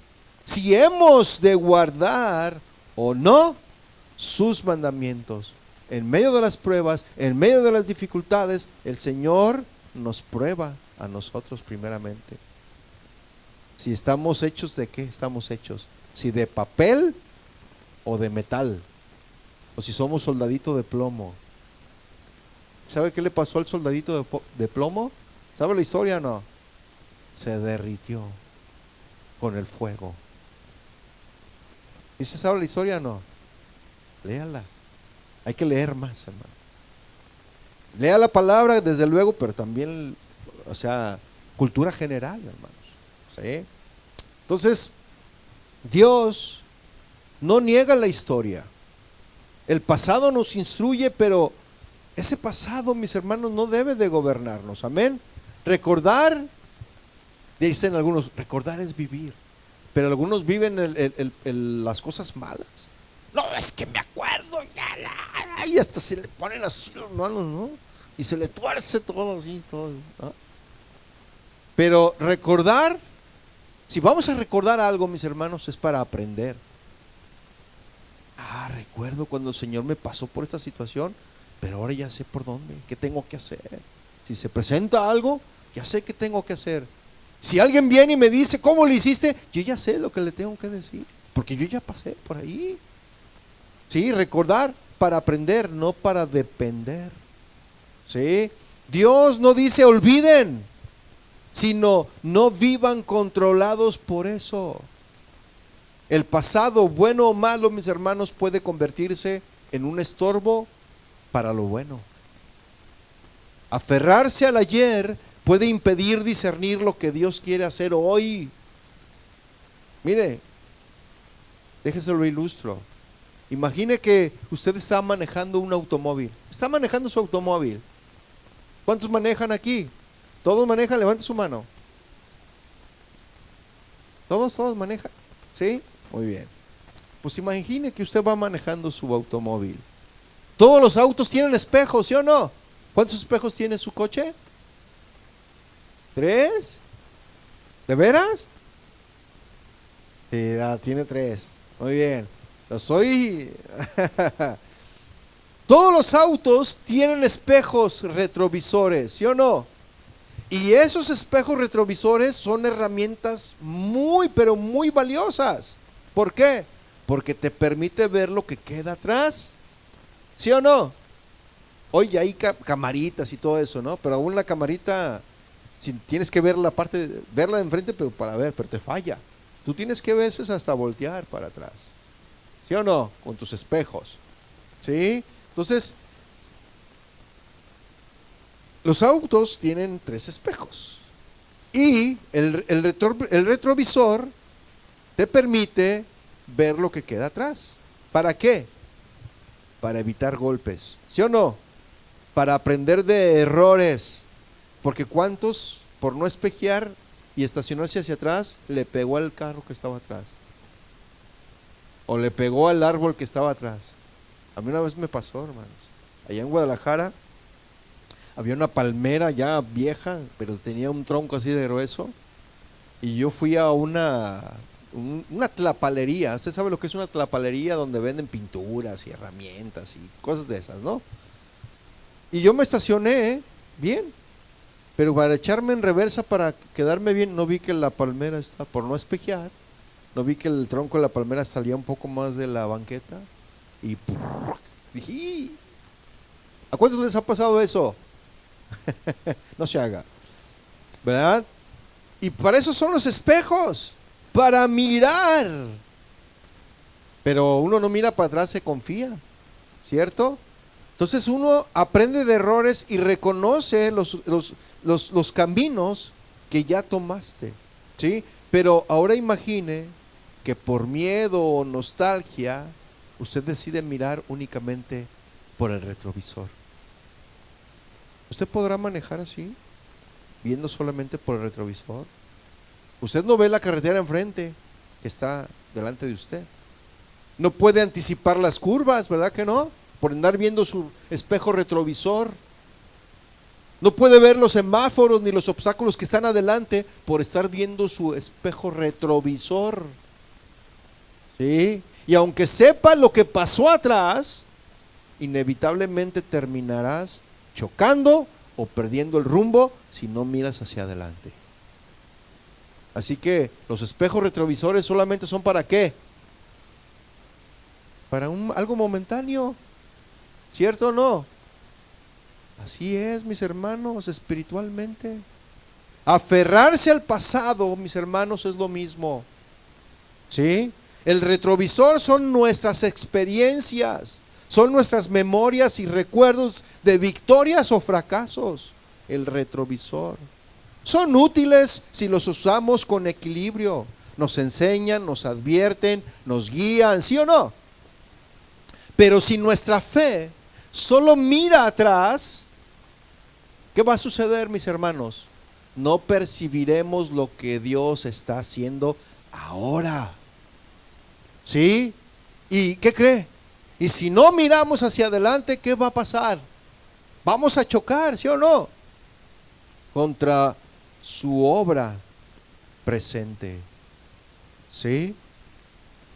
si hemos de guardar o no sus mandamientos. En medio de las pruebas, en medio de las dificultades, el Señor nos prueba a nosotros primeramente. Si estamos hechos de qué estamos hechos, si de papel o de metal, o si somos soldadito de plomo. ¿Sabe qué le pasó al soldadito de plomo? ¿Sabe la historia o no? Se derritió con el fuego. ¿Y se sabe la historia o no? Léala. Hay que leer más, hermano. Lea la palabra, desde luego, pero también, o sea, cultura general, hermanos. ¿Sí? Entonces, Dios no niega la historia. El pasado nos instruye, pero ese pasado, mis hermanos, no debe de gobernarnos. Amén. Recordar, dicen algunos, recordar es vivir. Pero algunos viven las cosas malas. No, es que me acuerdo, y hasta se le ponen así las manos, ¿no? Y se le tuerce todo así, todo, ¿no? Pero recordar, si vamos a recordar algo, mis hermanos, es para aprender. Recuerdo cuando el Señor me pasó por esta situación, pero ahora ya sé por dónde, qué tengo que hacer. Si se presenta algo, ya sé qué tengo que hacer. Si alguien viene y me dice, ¿cómo lo hiciste? Yo ya sé lo que le tengo que decir, porque yo ya pasé por ahí. Sí, recordar para aprender, no para depender. Sí, Dios no dice olviden, sino no vivan controlados por eso. El pasado, bueno o malo, mis hermanos, puede convertirse en un estorbo para lo bueno. Aferrarse al ayer puede impedir discernir lo que Dios quiere hacer hoy. Mire, déjese lo ilustro. Imagine que usted está manejando un automóvil. Está manejando su automóvil. ¿Cuántos manejan aquí? ¿Todos manejan? Levante su mano. ¿Todos manejan? ¿Sí? Muy bien. Pues imagine que usted va manejando su automóvil. Todos los autos tienen espejos, ¿sí o no? ¿Cuántos espejos tiene su coche? 3. ¿De veras? Sí, tiene 3. Muy bien. Todos los autos tienen espejos retrovisores, ¿sí o no? Y esos espejos retrovisores son herramientas muy, pero muy valiosas. ¿Por qué? Porque te permite ver lo que queda atrás, ¿sí o no? Hoy hay camaritas y todo eso, ¿no? Pero aún la camarita, si tienes que ver la parte, verla de enfrente, pero pero te falla. Tú tienes que a veces hasta voltear para atrás, ¿sí o no? Con tus espejos, ¿sí? Entonces, los autos tienen 3 espejos y el retrovisor te permite ver lo que queda atrás. ¿Para qué? Para evitar golpes, ¿sí o no? Para aprender de errores, porque ¿cuántos por no espejear y estacionarse hacia atrás le pegó al carro que estaba atrás? O le pegó al árbol que estaba atrás. A mí una vez me pasó, hermanos. Allá en Guadalajara había una palmera ya vieja, pero tenía un tronco así de grueso. Y yo fui a una tlapalería. Usted sabe lo que es una tlapalería, donde venden pinturas y herramientas y cosas de esas, ¿no? Y yo me estacioné bien, pero para echarme en reversa, para quedarme bien, no vi que la palmera está, por no espejear, no vi que el tronco de la palmera salía un poco más de la banqueta y dije, ¡ih! ¿A cuántos les ha pasado eso? No se haga, ¿verdad? Y para eso son los espejos, para mirar. Pero uno no mira para atrás, se confía, ¿cierto? Entonces uno aprende de errores y reconoce los caminos que ya tomaste, ¿sí? Pero ahora imagine que por miedo o nostalgia, usted decide mirar únicamente por el retrovisor. ¿Usted podrá manejar así, viendo solamente por el retrovisor? Usted no ve la carretera enfrente que está delante de usted. No puede anticipar las curvas, ¿verdad que no? Por andar viendo su espejo retrovisor. No puede ver los semáforos ni los obstáculos que están adelante por estar viendo su espejo retrovisor. ¿Sí? Y aunque sepa lo que pasó atrás, inevitablemente terminarás chocando o perdiendo el rumbo si no miras hacia adelante. Así que los espejos retrovisores solamente son ¿para qué? Para algo momentáneo, ¿cierto o no? Así es, mis hermanos, espiritualmente. Aferrarse al pasado, mis hermanos, es lo mismo. ¿Sí? El retrovisor son nuestras experiencias, son nuestras memorias y recuerdos de victorias o fracasos. El retrovisor. Son útiles si los usamos con equilibrio. Nos enseñan, nos advierten, nos guían, ¿sí o no? Pero si nuestra fe solo mira atrás, ¿qué va a suceder, mis hermanos? No percibiremos lo que Dios está haciendo ahora. ¿Sí? ¿Y qué cree? Y si no miramos hacia adelante, ¿qué va a pasar? Vamos a chocar, ¿sí o no? Contra su obra presente. ¿Sí?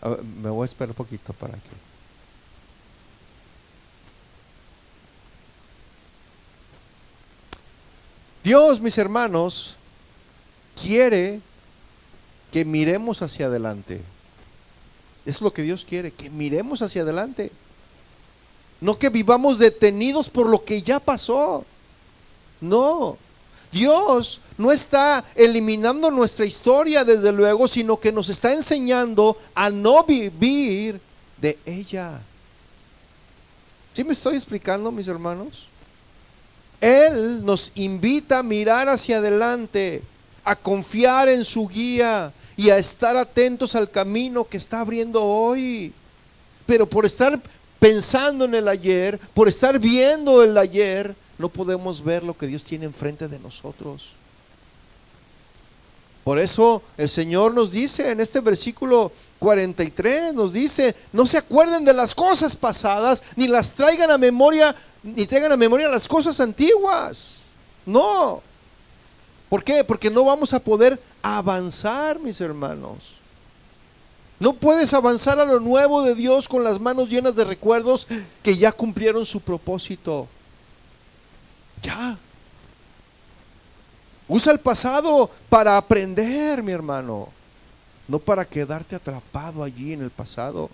A ver, me voy a esperar un poquito para que... Dios, mis hermanos, quiere que miremos hacia adelante. Es lo que Dios quiere, que miremos hacia adelante. No que vivamos detenidos por lo que ya pasó. No. Dios no está eliminando nuestra historia, desde luego, sino que nos está enseñando a no vivir de ella. ¿Sí me estoy explicando, mis hermanos? Él nos invita a mirar hacia adelante, a confiar en su guía y a estar atentos al camino que está abriendo hoy. Pero por estar pensando en el ayer, por estar viendo el ayer, no podemos ver lo que Dios tiene enfrente de nosotros. Por eso el Señor nos dice en este versículo 43, nos dice: no se acuerden de las cosas pasadas, ni las traigan a memoria, ni traigan a memoria las cosas antiguas. No. ¿Por qué? Porque no vamos a poder avanzar, mis hermanos. No puedes avanzar a lo nuevo de Dios con las manos llenas de recuerdos que ya cumplieron su propósito. Ya. Usa el pasado para aprender, mi hermano, no para quedarte atrapado allí en el pasado.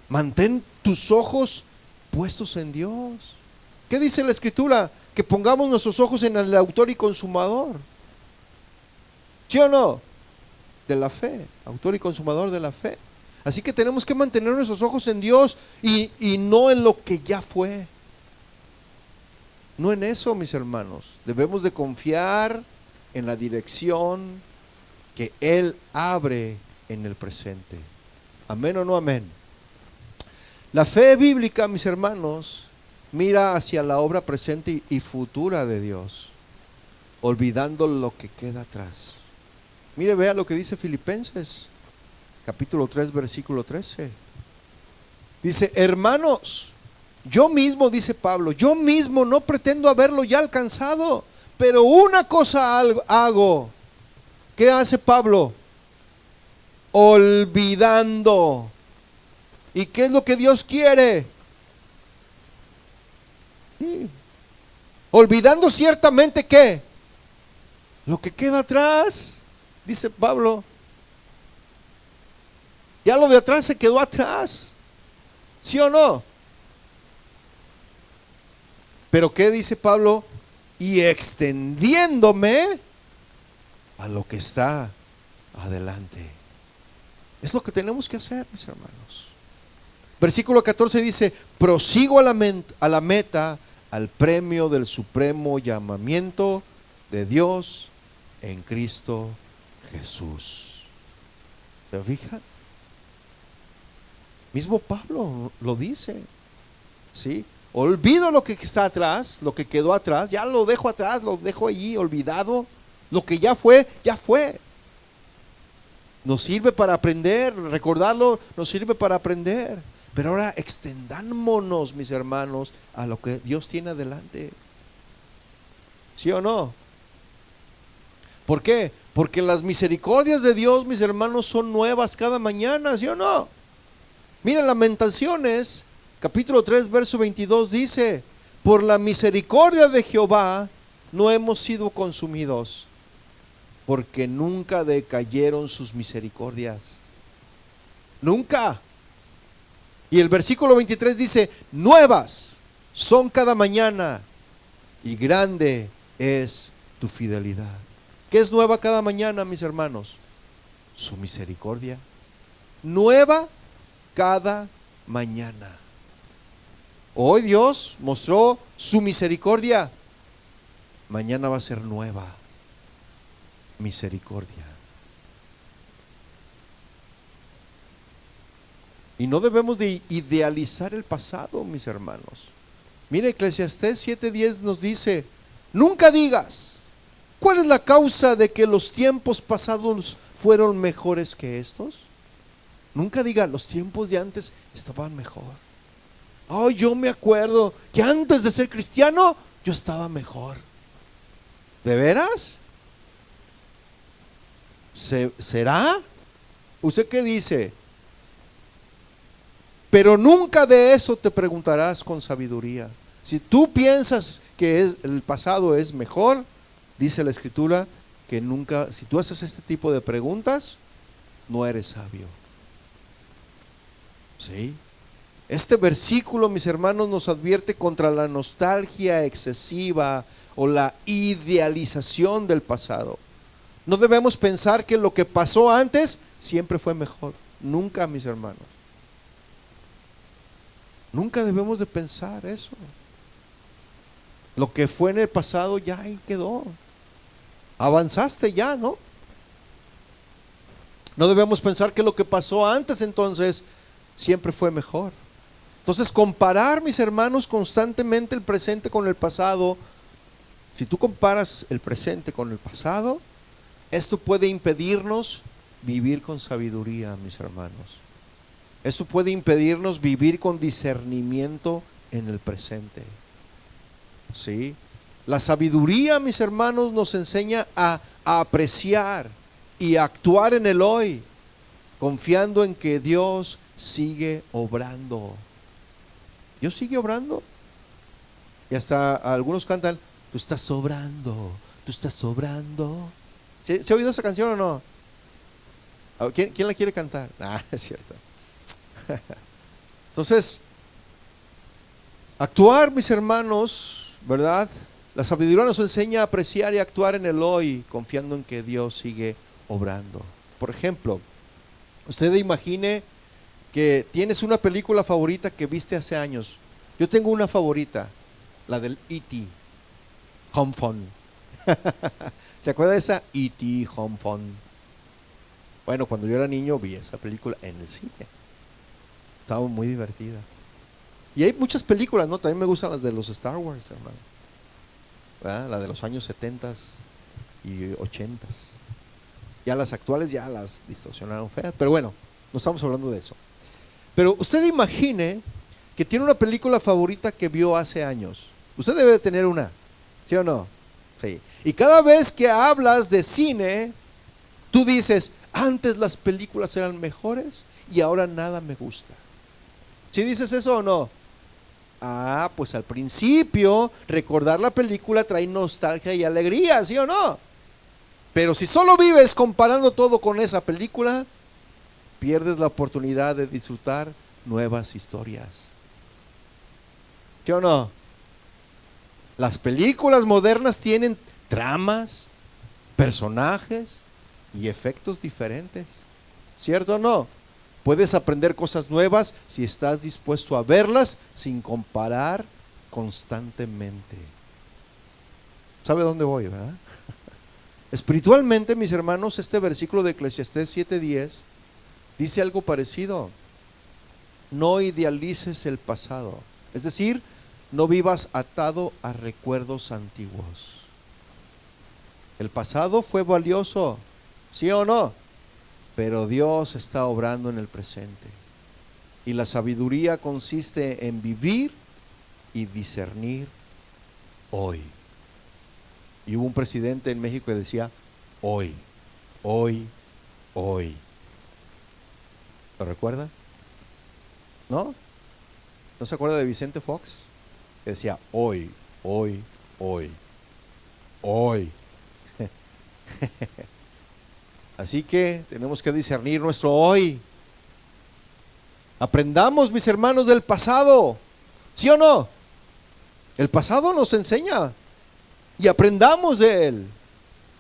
Mantén tus ojos puestos en Dios. ¿Qué dice la Escritura? Que pongamos nuestros ojos en el autor y consumador. ¿Sí o no? De la fe, autor y consumador de la fe. Así que tenemos que mantener nuestros ojos en Dios y no en lo que ya fue. No en eso, mis hermanos. Debemos de confiar en la dirección que Él abre en el presente. ¿Amén o no amén? La fe bíblica, mis hermanos, mira hacia la obra presente y futura de Dios, olvidando lo que queda atrás. Mire, vea lo que dice Filipenses, capítulo 3, versículo 13. Dice: hermanos, yo mismo, dice Pablo, yo mismo no pretendo haberlo ya alcanzado, pero una cosa hago. ¿Qué hace Pablo? Olvidando. ¿Y qué es lo que Dios quiere? Sí. Olvidando ciertamente ¿qué? Lo que queda atrás, dice Pablo. Ya lo de atrás se quedó atrás. ¿Sí o no? Pero ¿qué dice Pablo? Y extendiéndome a lo que está adelante. Es lo que tenemos que hacer, mis hermanos. Versículo 14 dice, prosigo a la meta, al premio del supremo llamamiento de Dios en Cristo Jesús. ¿Se fija? Mismo Pablo lo dice, ¿sí? Olvido lo que está atrás, lo que quedó atrás, ya lo dejo atrás, lo dejo allí olvidado. Lo que ya fue, ya fue. Nos sirve para aprender, recordarlo nos sirve para aprender. Pero ahora extendámonos, mis hermanos, a lo que Dios tiene adelante. ¿Sí o no? ¿Por qué? Porque las misericordias de Dios, mis hermanos, son nuevas cada mañana, ¿sí o no? Miren, Lamentaciones, capítulo 3, verso 22 dice, por la misericordia de Jehová no hemos sido consumidos, porque nunca decayeron sus misericordias. Nunca. Y el versículo 23 dice, nuevas son cada mañana y grande es tu fidelidad. ¿Qué es nueva cada mañana, mis hermanos? Su misericordia. Nueva cada mañana. Hoy Dios mostró su misericordia. Mañana va a ser nueva misericordia. Y no debemos de idealizar el pasado, mis hermanos. Mire, Eclesiastés 7:10 nos dice, nunca digas, ¿cuál es la causa de que los tiempos pasados fueron mejores que estos? Nunca diga, los tiempos de antes estaban mejor. Oh, yo me acuerdo que antes de ser cristiano, yo estaba mejor. ¿De veras? ¿Será? ¿Usted qué dice? Pero nunca de eso te preguntarás con sabiduría. Si tú piensas que el pasado es mejor, dice la Escritura, que nunca, si tú haces este tipo de preguntas, no eres sabio. ¿Sí? Este versículo, mis hermanos, nos advierte contra la nostalgia excesiva o la idealización del pasado. No debemos pensar que lo que pasó antes siempre fue mejor. Nunca, mis hermanos. Nunca debemos de pensar eso. Lo que fue en el pasado ya ahí quedó. Avanzaste ya, ¿no? No debemos pensar que lo que pasó antes entonces siempre fue mejor. Entonces, comparar, mis hermanos, constantemente el presente con el pasado, si tú comparas el presente con el pasado, esto puede impedirnos vivir con sabiduría, mis hermanos. Eso puede impedirnos vivir con discernimiento en el presente. ¿Sí? La sabiduría, mis hermanos, nos enseña a apreciar y a actuar en el hoy, confiando en que Dios sigue obrando. Dios sigue obrando. Y hasta algunos cantan, tú estás sobrando, tú estás sobrando. ¿Se ha oído esa canción o no? ¿Quién la quiere cantar? Ah, es cierto. Entonces, actuar, mis hermanos, ¿verdad? La sabiduría nos enseña a apreciar y actuar en el hoy, confiando en que Dios sigue obrando. Por ejemplo, usted imagine que tienes una película favorita que viste hace años. Yo tengo una favorita, la del E.T. Home Phone. ¿Se acuerda de esa? E.T. Home Phone. Bueno, cuando yo era niño vi esa película en el cine. Estaba muy divertida. Y hay muchas películas, ¿no? También me gustan las de los Star Wars, hermano. ¿Verdad? La de los años 70 y 80. Ya las actuales ya las distorsionaron feas, pero bueno, no estamos hablando de eso. Pero usted imagine que tiene una película favorita que vio hace años. Usted debe de tener una, ¿sí o no? Sí. Y cada vez que hablas de cine, tú dices, antes las películas eran mejores y ahora nada me gusta. ¿Sí dices eso o no? Ah, pues al principio recordar la película trae nostalgia y alegría, ¿sí o no? Pero si solo vives comparando todo con esa película, pierdes la oportunidad de disfrutar nuevas historias. ¿Sí o no? Las películas modernas tienen tramas, personajes y efectos diferentes. ¿Cierto o no? Puedes aprender cosas nuevas si estás dispuesto a verlas sin comparar constantemente. ¿Sabe dónde voy, verdad? Espiritualmente, mis hermanos, este versículo de Eclesiastés 7:10 dice algo parecido. No idealices el pasado. Es decir, no vivas atado a recuerdos antiguos. El pasado fue valioso, ¿sí o no? Pero Dios está obrando en el presente. Y la sabiduría consiste en vivir y discernir hoy. Y hubo un presidente en México que decía, hoy, hoy, hoy. ¿Lo recuerda? ¿No? ¿No se acuerda de Vicente Fox? Que decía, hoy, hoy, hoy, hoy. Así que tenemos que discernir nuestro hoy. Aprendamos, mis hermanos, del pasado. ¿Sí o no? El pasado nos enseña y aprendamos de él,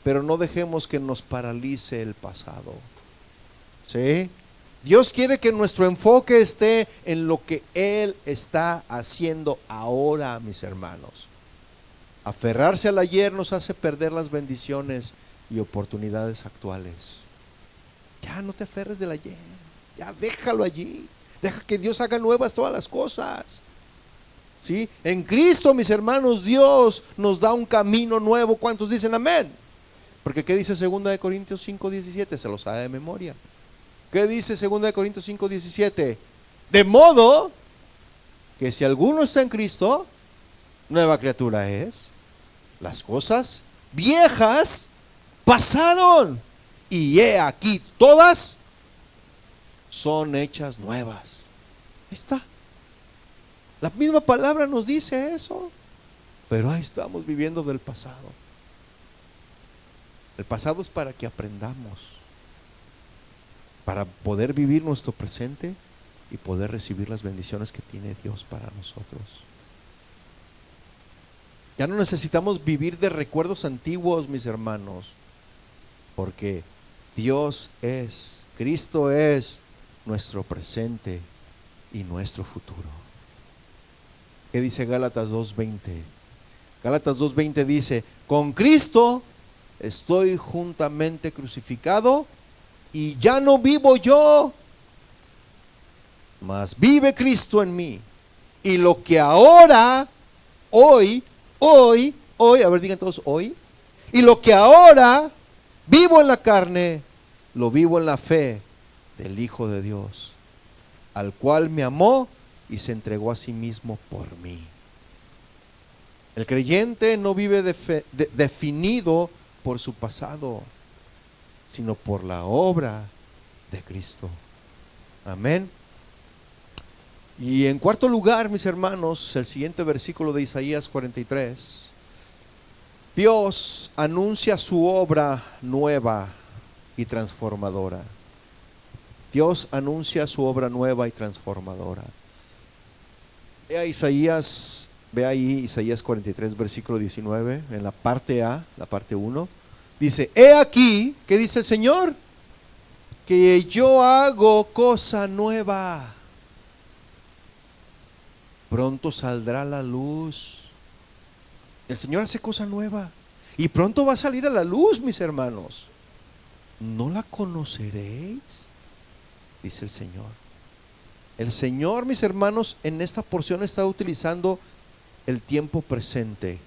pero no dejemos que nos paralice el pasado. ¿Sí? Dios quiere que nuestro enfoque esté en lo que Él está haciendo ahora, mis hermanos. Aferrarse al ayer nos hace perder las bendiciones y oportunidades actuales. Ya no te aferres del ayer, ya déjalo allí. Deja que Dios haga nuevas todas las cosas. ¿Sí? En Cristo, mis hermanos, Dios nos da un camino nuevo. ¿Cuántos dicen amén? Porque ¿qué dice 2 Corintios 5:17? Se lo sabe de memoria. ¿Qué dice 2 Corintios 5:17? De modo que si alguno está en Cristo, nueva criatura es. Las cosas viejas pasaron y he aquí todas son hechas nuevas. Ahí está. La misma palabra nos dice eso, pero ahí estamos viviendo del pasado. El pasado es para que aprendamos, para poder vivir nuestro presente y poder recibir las bendiciones que tiene Dios para nosotros. Ya no necesitamos vivir de recuerdos antiguos, mis hermanos, porque Dios es, Cristo es nuestro presente y nuestro futuro. ¿Qué dice Gálatas 2:20? Gálatas 2:20 dice, con Cristo estoy juntamente crucificado y ya no vivo yo, mas vive Cristo en mí. Y lo que ahora, hoy, a ver, digan todos hoy. Y lo que ahora vivo en la carne, lo vivo en la fe del Hijo de Dios, al cual me amó y se entregó a sí mismo por mí. El creyente no vive definido por su pasado, sino por la obra de Cristo. Amén. Y en cuarto lugar, mis hermanos, el siguiente versículo de Isaías 43. Dios anuncia su obra nueva y transformadora. Dios anuncia su obra nueva y transformadora. Ve ahí Isaías 43, versículo 19, en la parte A, la parte 1. Dice, he aquí, ¿qué dice el Señor? Que yo hago cosa nueva. Pronto saldrá la luz. El Señor hace cosa nueva y pronto va a salir a la luz, mis hermanos. ¿No la conoceréis? Dice el Señor. El Señor, mis hermanos, en esta porción está utilizando el tiempo presente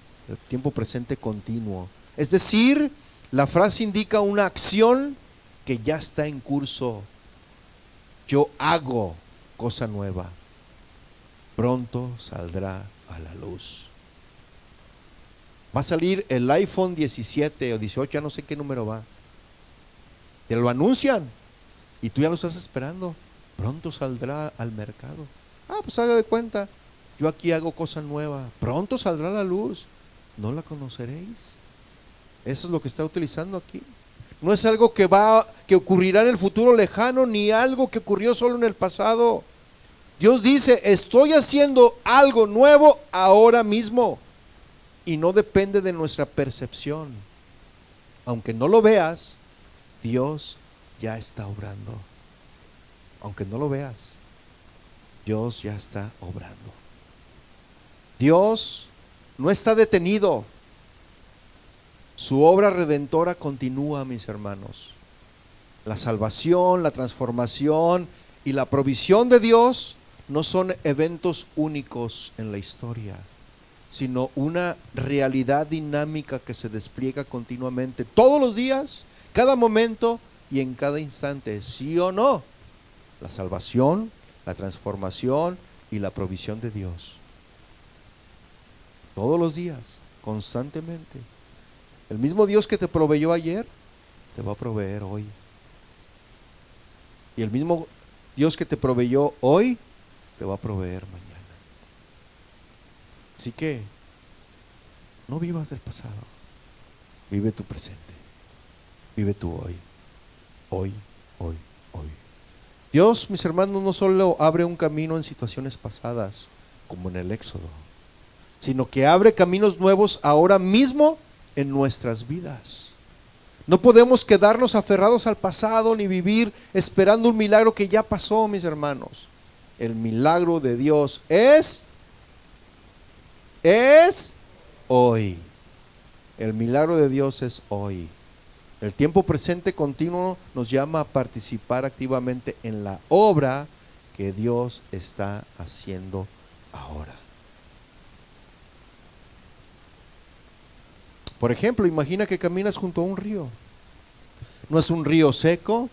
continuo. Es decir, la frase indica una acción que ya está en curso. Yo hago cosa nueva. Pronto saldrá a la luz. Va a salir el iPhone 17 o 18, ya no sé qué número va. Te lo anuncian y tú ya lo estás esperando. Pronto saldrá al mercado. Pues haga de cuenta, yo aquí hago cosa nueva. Pronto saldrá a la luz. ¿No la conoceréis? Eso es lo que está utilizando aquí. No es algo que ocurrirá en el futuro lejano, ni algo que ocurrió solo en el pasado. Dios dice, estoy haciendo algo nuevo ahora mismo. Y no depende de nuestra percepción. Aunque no lo veas, Dios ya está obrando. aunque no lo veas, Dios ya está obrando. Dios no está detenido. Su obra redentora continúa, mis hermanos. La salvación, la transformación y la provisión de Dios no son eventos únicos en la historia, sino una realidad dinámica que se despliega continuamente, todos los días, cada momento y en cada instante, ¿sí o no? La salvación, la transformación y la provisión de Dios. Todos los días, constantemente. El mismo Dios que te proveyó ayer, te va a proveer hoy. Y el mismo Dios que te proveyó hoy, te va a proveer mañana. Así que, no vivas del pasado. Vive tu presente. Vive tu hoy. Hoy, hoy, hoy. Dios, mis hermanos, no solo abre un camino en situaciones pasadas, como en el Éxodo, sino que abre caminos nuevos ahora mismo en nuestras vidas. No podemos quedarnos aferrados al pasado ni vivir esperando un milagro que ya pasó, mis hermanos. El milagro de Dios es hoy. El milagro de Dios es hoy. El tiempo presente continuo nos llama a participar activamente en la obra que Dios está haciendo ahora. Por ejemplo, imagina que caminas junto a un río. No es un río seco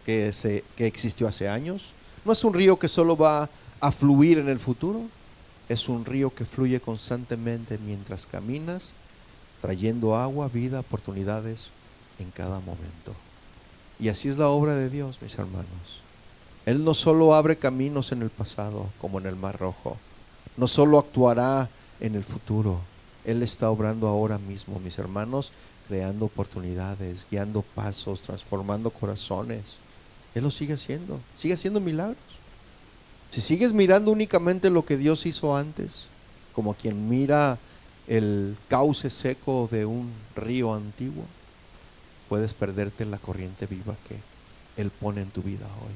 que existió hace años. No es un río que solo va a fluir en el futuro. Es un río que fluye constantemente mientras caminas, trayendo agua, vida, oportunidades en cada momento. Y así es la obra de Dios, mis hermanos. Él no solo abre caminos en el pasado, como en el Mar Rojo. No solo actuará en el futuro. Él está obrando ahora mismo, mis hermanos, creando oportunidades, guiando pasos, transformando corazones. Él lo sigue haciendo milagros. Si sigues mirando únicamente lo que Dios hizo antes, como quien mira el cauce seco de un río antiguo, puedes perderte la corriente viva que Él pone en tu vida hoy.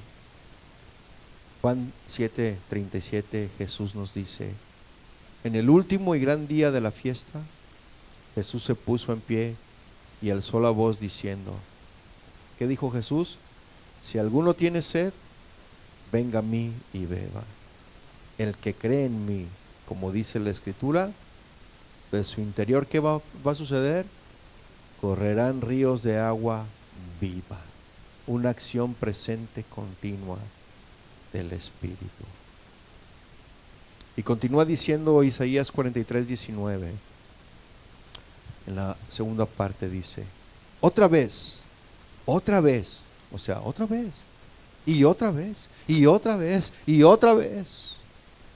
Juan 7:37, Jesús nos dice: en el último y gran día de la fiesta, Jesús se puso en pie y alzó la voz diciendo, ¿qué dijo Jesús? Si alguno tiene sed, venga a mí y beba. El que cree en mí, como dice la Escritura, de su interior, ¿qué va a suceder? Correrán ríos de agua viva. Una acción presente continua del Espíritu. Y continúa diciendo Isaías 43:19. En la segunda parte dice, otra vez, o sea, otra vez, y otra vez, y otra vez, y otra vez.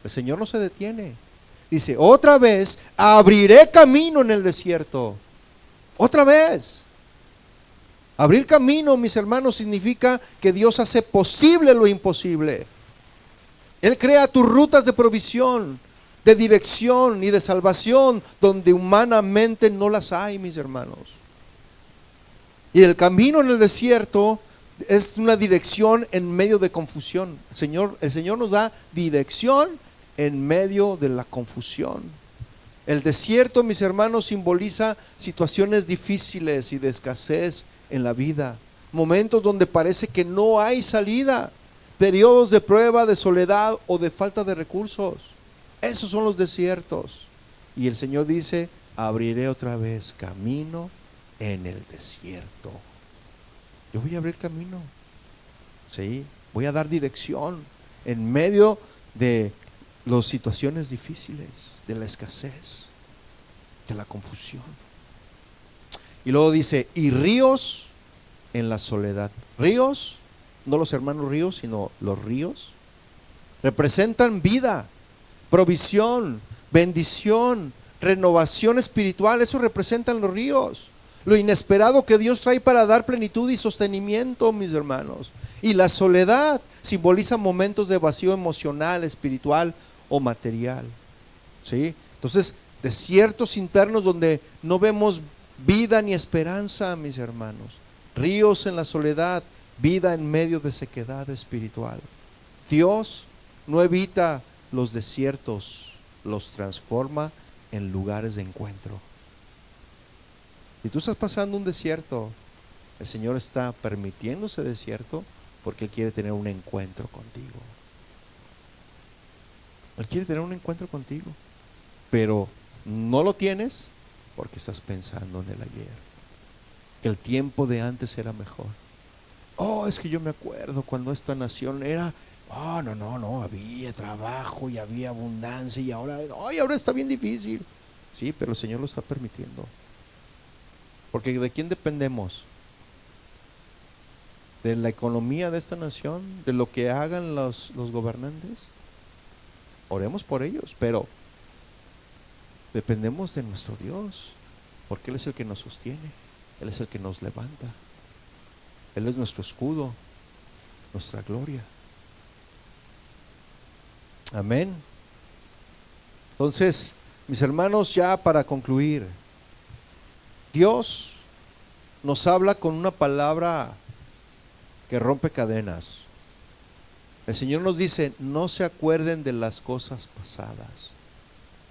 El Señor no se detiene. Dice, otra vez abriré camino en el desierto. Otra vez. Abrir camino, mis hermanos, significa que Dios hace posible lo imposible. Él crea tus rutas de provisión, de dirección y de salvación donde humanamente no las hay, mis hermanos. Y el camino en el desierto es una dirección en medio de confusión. El Señor nos da dirección en medio de la confusión. El desierto, mis hermanos, simboliza situaciones difíciles y de escasez en la vida. Momentos donde parece que no hay salida. Periodos de prueba, de soledad o de falta de recursos. Esos son los desiertos. Y el Señor dice, abriré otra vez camino en el desierto. Yo voy a abrir camino. ¿Sí? Voy a dar dirección en medio de las situaciones difíciles, de la escasez, de la confusión. Y luego dice, y ríos en la soledad. Ríos, no los hermanos ríos, sino los ríos, representan vida, provisión, bendición, renovación espiritual. Eso representan los ríos. Lo inesperado que Dios trae para dar plenitud y sostenimiento, mis hermanos. Y la soledad simboliza momentos de vacío emocional, espiritual o material. ¿Sí? Entonces, desiertos internos donde no vemos vida ni esperanza, mis hermanos. Ríos en la soledad vida en medio de sequedad espiritual. Dios no evita los desiertos, los transforma en lugares de encuentro. Si tú estás pasando un desierto, el Señor está permitiendo ese desierto porque Él quiere tener un encuentro contigo. Él quiere tener un encuentro contigo, pero no lo tienes porque estás pensando en el ayer, que el tiempo de antes era mejor. Oh, es que yo me acuerdo cuando esta nación era, no, había trabajo y había abundancia y ahora está bien difícil. Sí, pero el Señor lo está permitiendo. Porque ¿de quién dependemos? ¿De la economía de esta nación? ¿De lo que hagan los gobernantes? Oremos por ellos, pero dependemos de nuestro Dios, porque Él es el que nos sostiene, Él es el que nos levanta, Él es nuestro escudo, nuestra gloria. Amén. Entonces, mis hermanos, ya para concluir, Dios nos habla con una palabra que rompe cadenas. El Señor nos dice: no se acuerden de las cosas pasadas.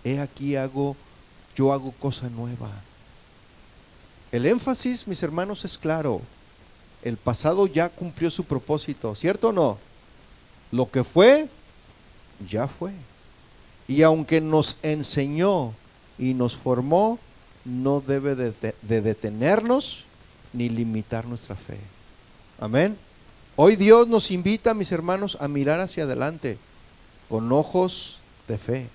He aquí yo hago cosa nueva. El énfasis, mis hermanos, es claro. El pasado ya cumplió su propósito, ¿cierto o no? Lo que fue, ya fue. Y aunque nos enseñó y nos formó, no debe de detenernos ni limitar nuestra fe. Amén. Hoy Dios nos invita, mis hermanos, a mirar hacia adelante con ojos de fe,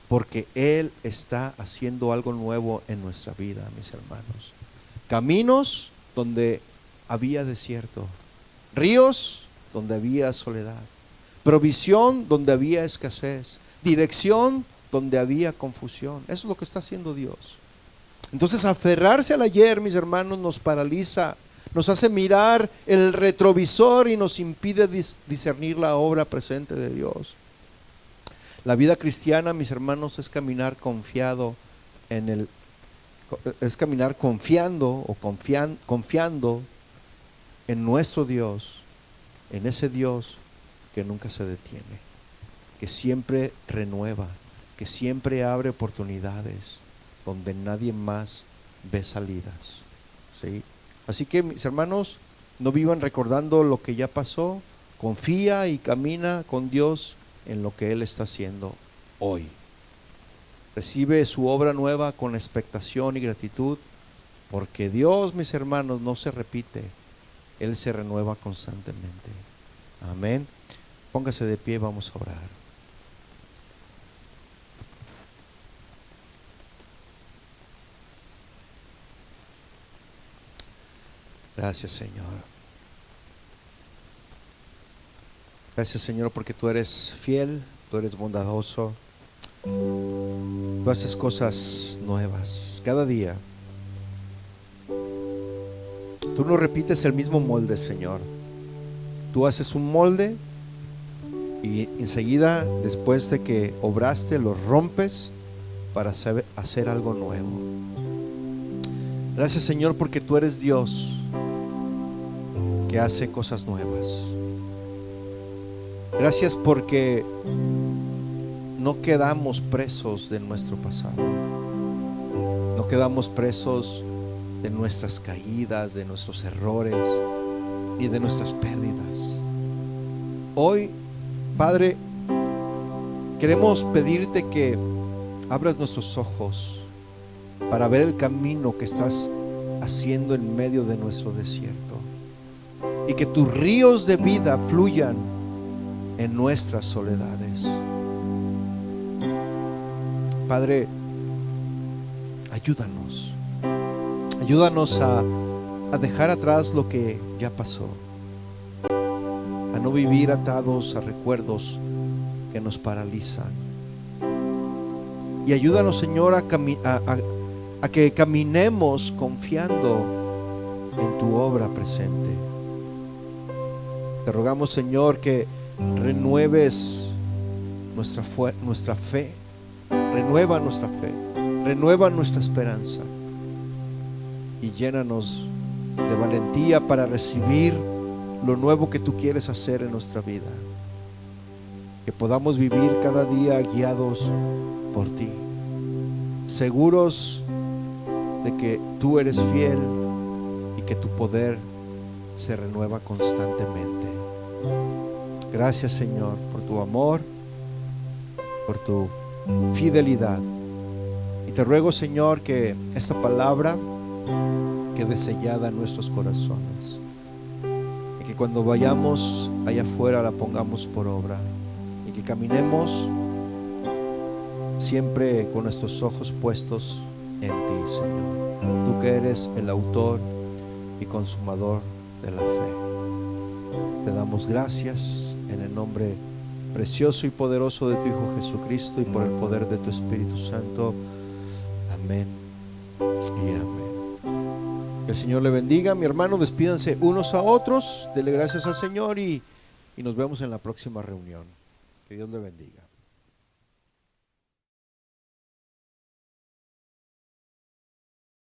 porque Él está haciendo algo nuevo en nuestra vida, mis hermanos. Caminos donde había desierto, ríos donde había soledad, provisión donde había escasez, dirección donde había confusión. Eso es lo que está haciendo Dios. Entonces, aferrarse al ayer, mis hermanos, nos paraliza, nos hace mirar el retrovisor y nos impide discernir la obra presente de Dios. La vida cristiana, mis hermanos, es caminar confiando en nuestro Dios, en ese Dios que nunca se detiene, que siempre renueva, que siempre abre oportunidades donde nadie más ve salidas, ¿sí? Así que, mis hermanos, no vivan recordando lo que ya pasó. Confía y camina con Dios en lo que Él está haciendo hoy. Recibe su obra nueva con expectación y gratitud, porque Dios, mis hermanos, no se repite, Él se renueva constantemente. Amén. Póngase de pie, vamos a orar. Gracias, Señor. Gracias, Señor, porque tú eres fiel, tú eres bondadoso. Tú haces cosas nuevas cada día. Tú no repites el mismo molde, Señor. Tú haces un molde y enseguida, después de que obraste, lo rompes para hacer algo nuevo. Gracias, Señor, porque tú eres Dios que hace cosas nuevas. Gracias porque no quedamos presos de nuestro pasado, no quedamos presos de nuestras caídas, de nuestros errores y de nuestras pérdidas. Hoy, Padre, queremos pedirte que abras nuestros ojos para ver el camino que estás haciendo en medio de nuestro desierto, y que tus ríos de vida fluyan en nuestras soledades. Padre, ayúdanos a dejar atrás lo que ya pasó, a no vivir atados a recuerdos que nos paralizan, y ayúdanos, Señor, a que caminemos confiando en tu obra presente. Te rogamos, Señor, que renueves nuestra fe, renueva nuestra fe, renueva nuestra esperanza y llénanos de valentía para recibir lo nuevo que tú quieres hacer en nuestra vida. Que podamos vivir cada día guiados por ti, seguros de que tú eres fiel y que tu poder se renueva constantemente. Gracias, Señor, por tu amor, por tu fidelidad. Y te ruego, Señor, que esta palabra quede sellada en nuestros corazones, y que cuando vayamos allá afuera la pongamos por obra, y que caminemos siempre con nuestros ojos puestos en ti, Señor, tú que eres el autor y consumador de la fe. Te damos gracias en el nombre precioso y poderoso de tu Hijo Jesucristo, y por el poder de tu Espíritu Santo. Amén y amén. Que el Señor le bendiga, mi hermano. Despídanse unos a otros, dele gracias al Señor y nos vemos en la próxima reunión. Que Dios le bendiga.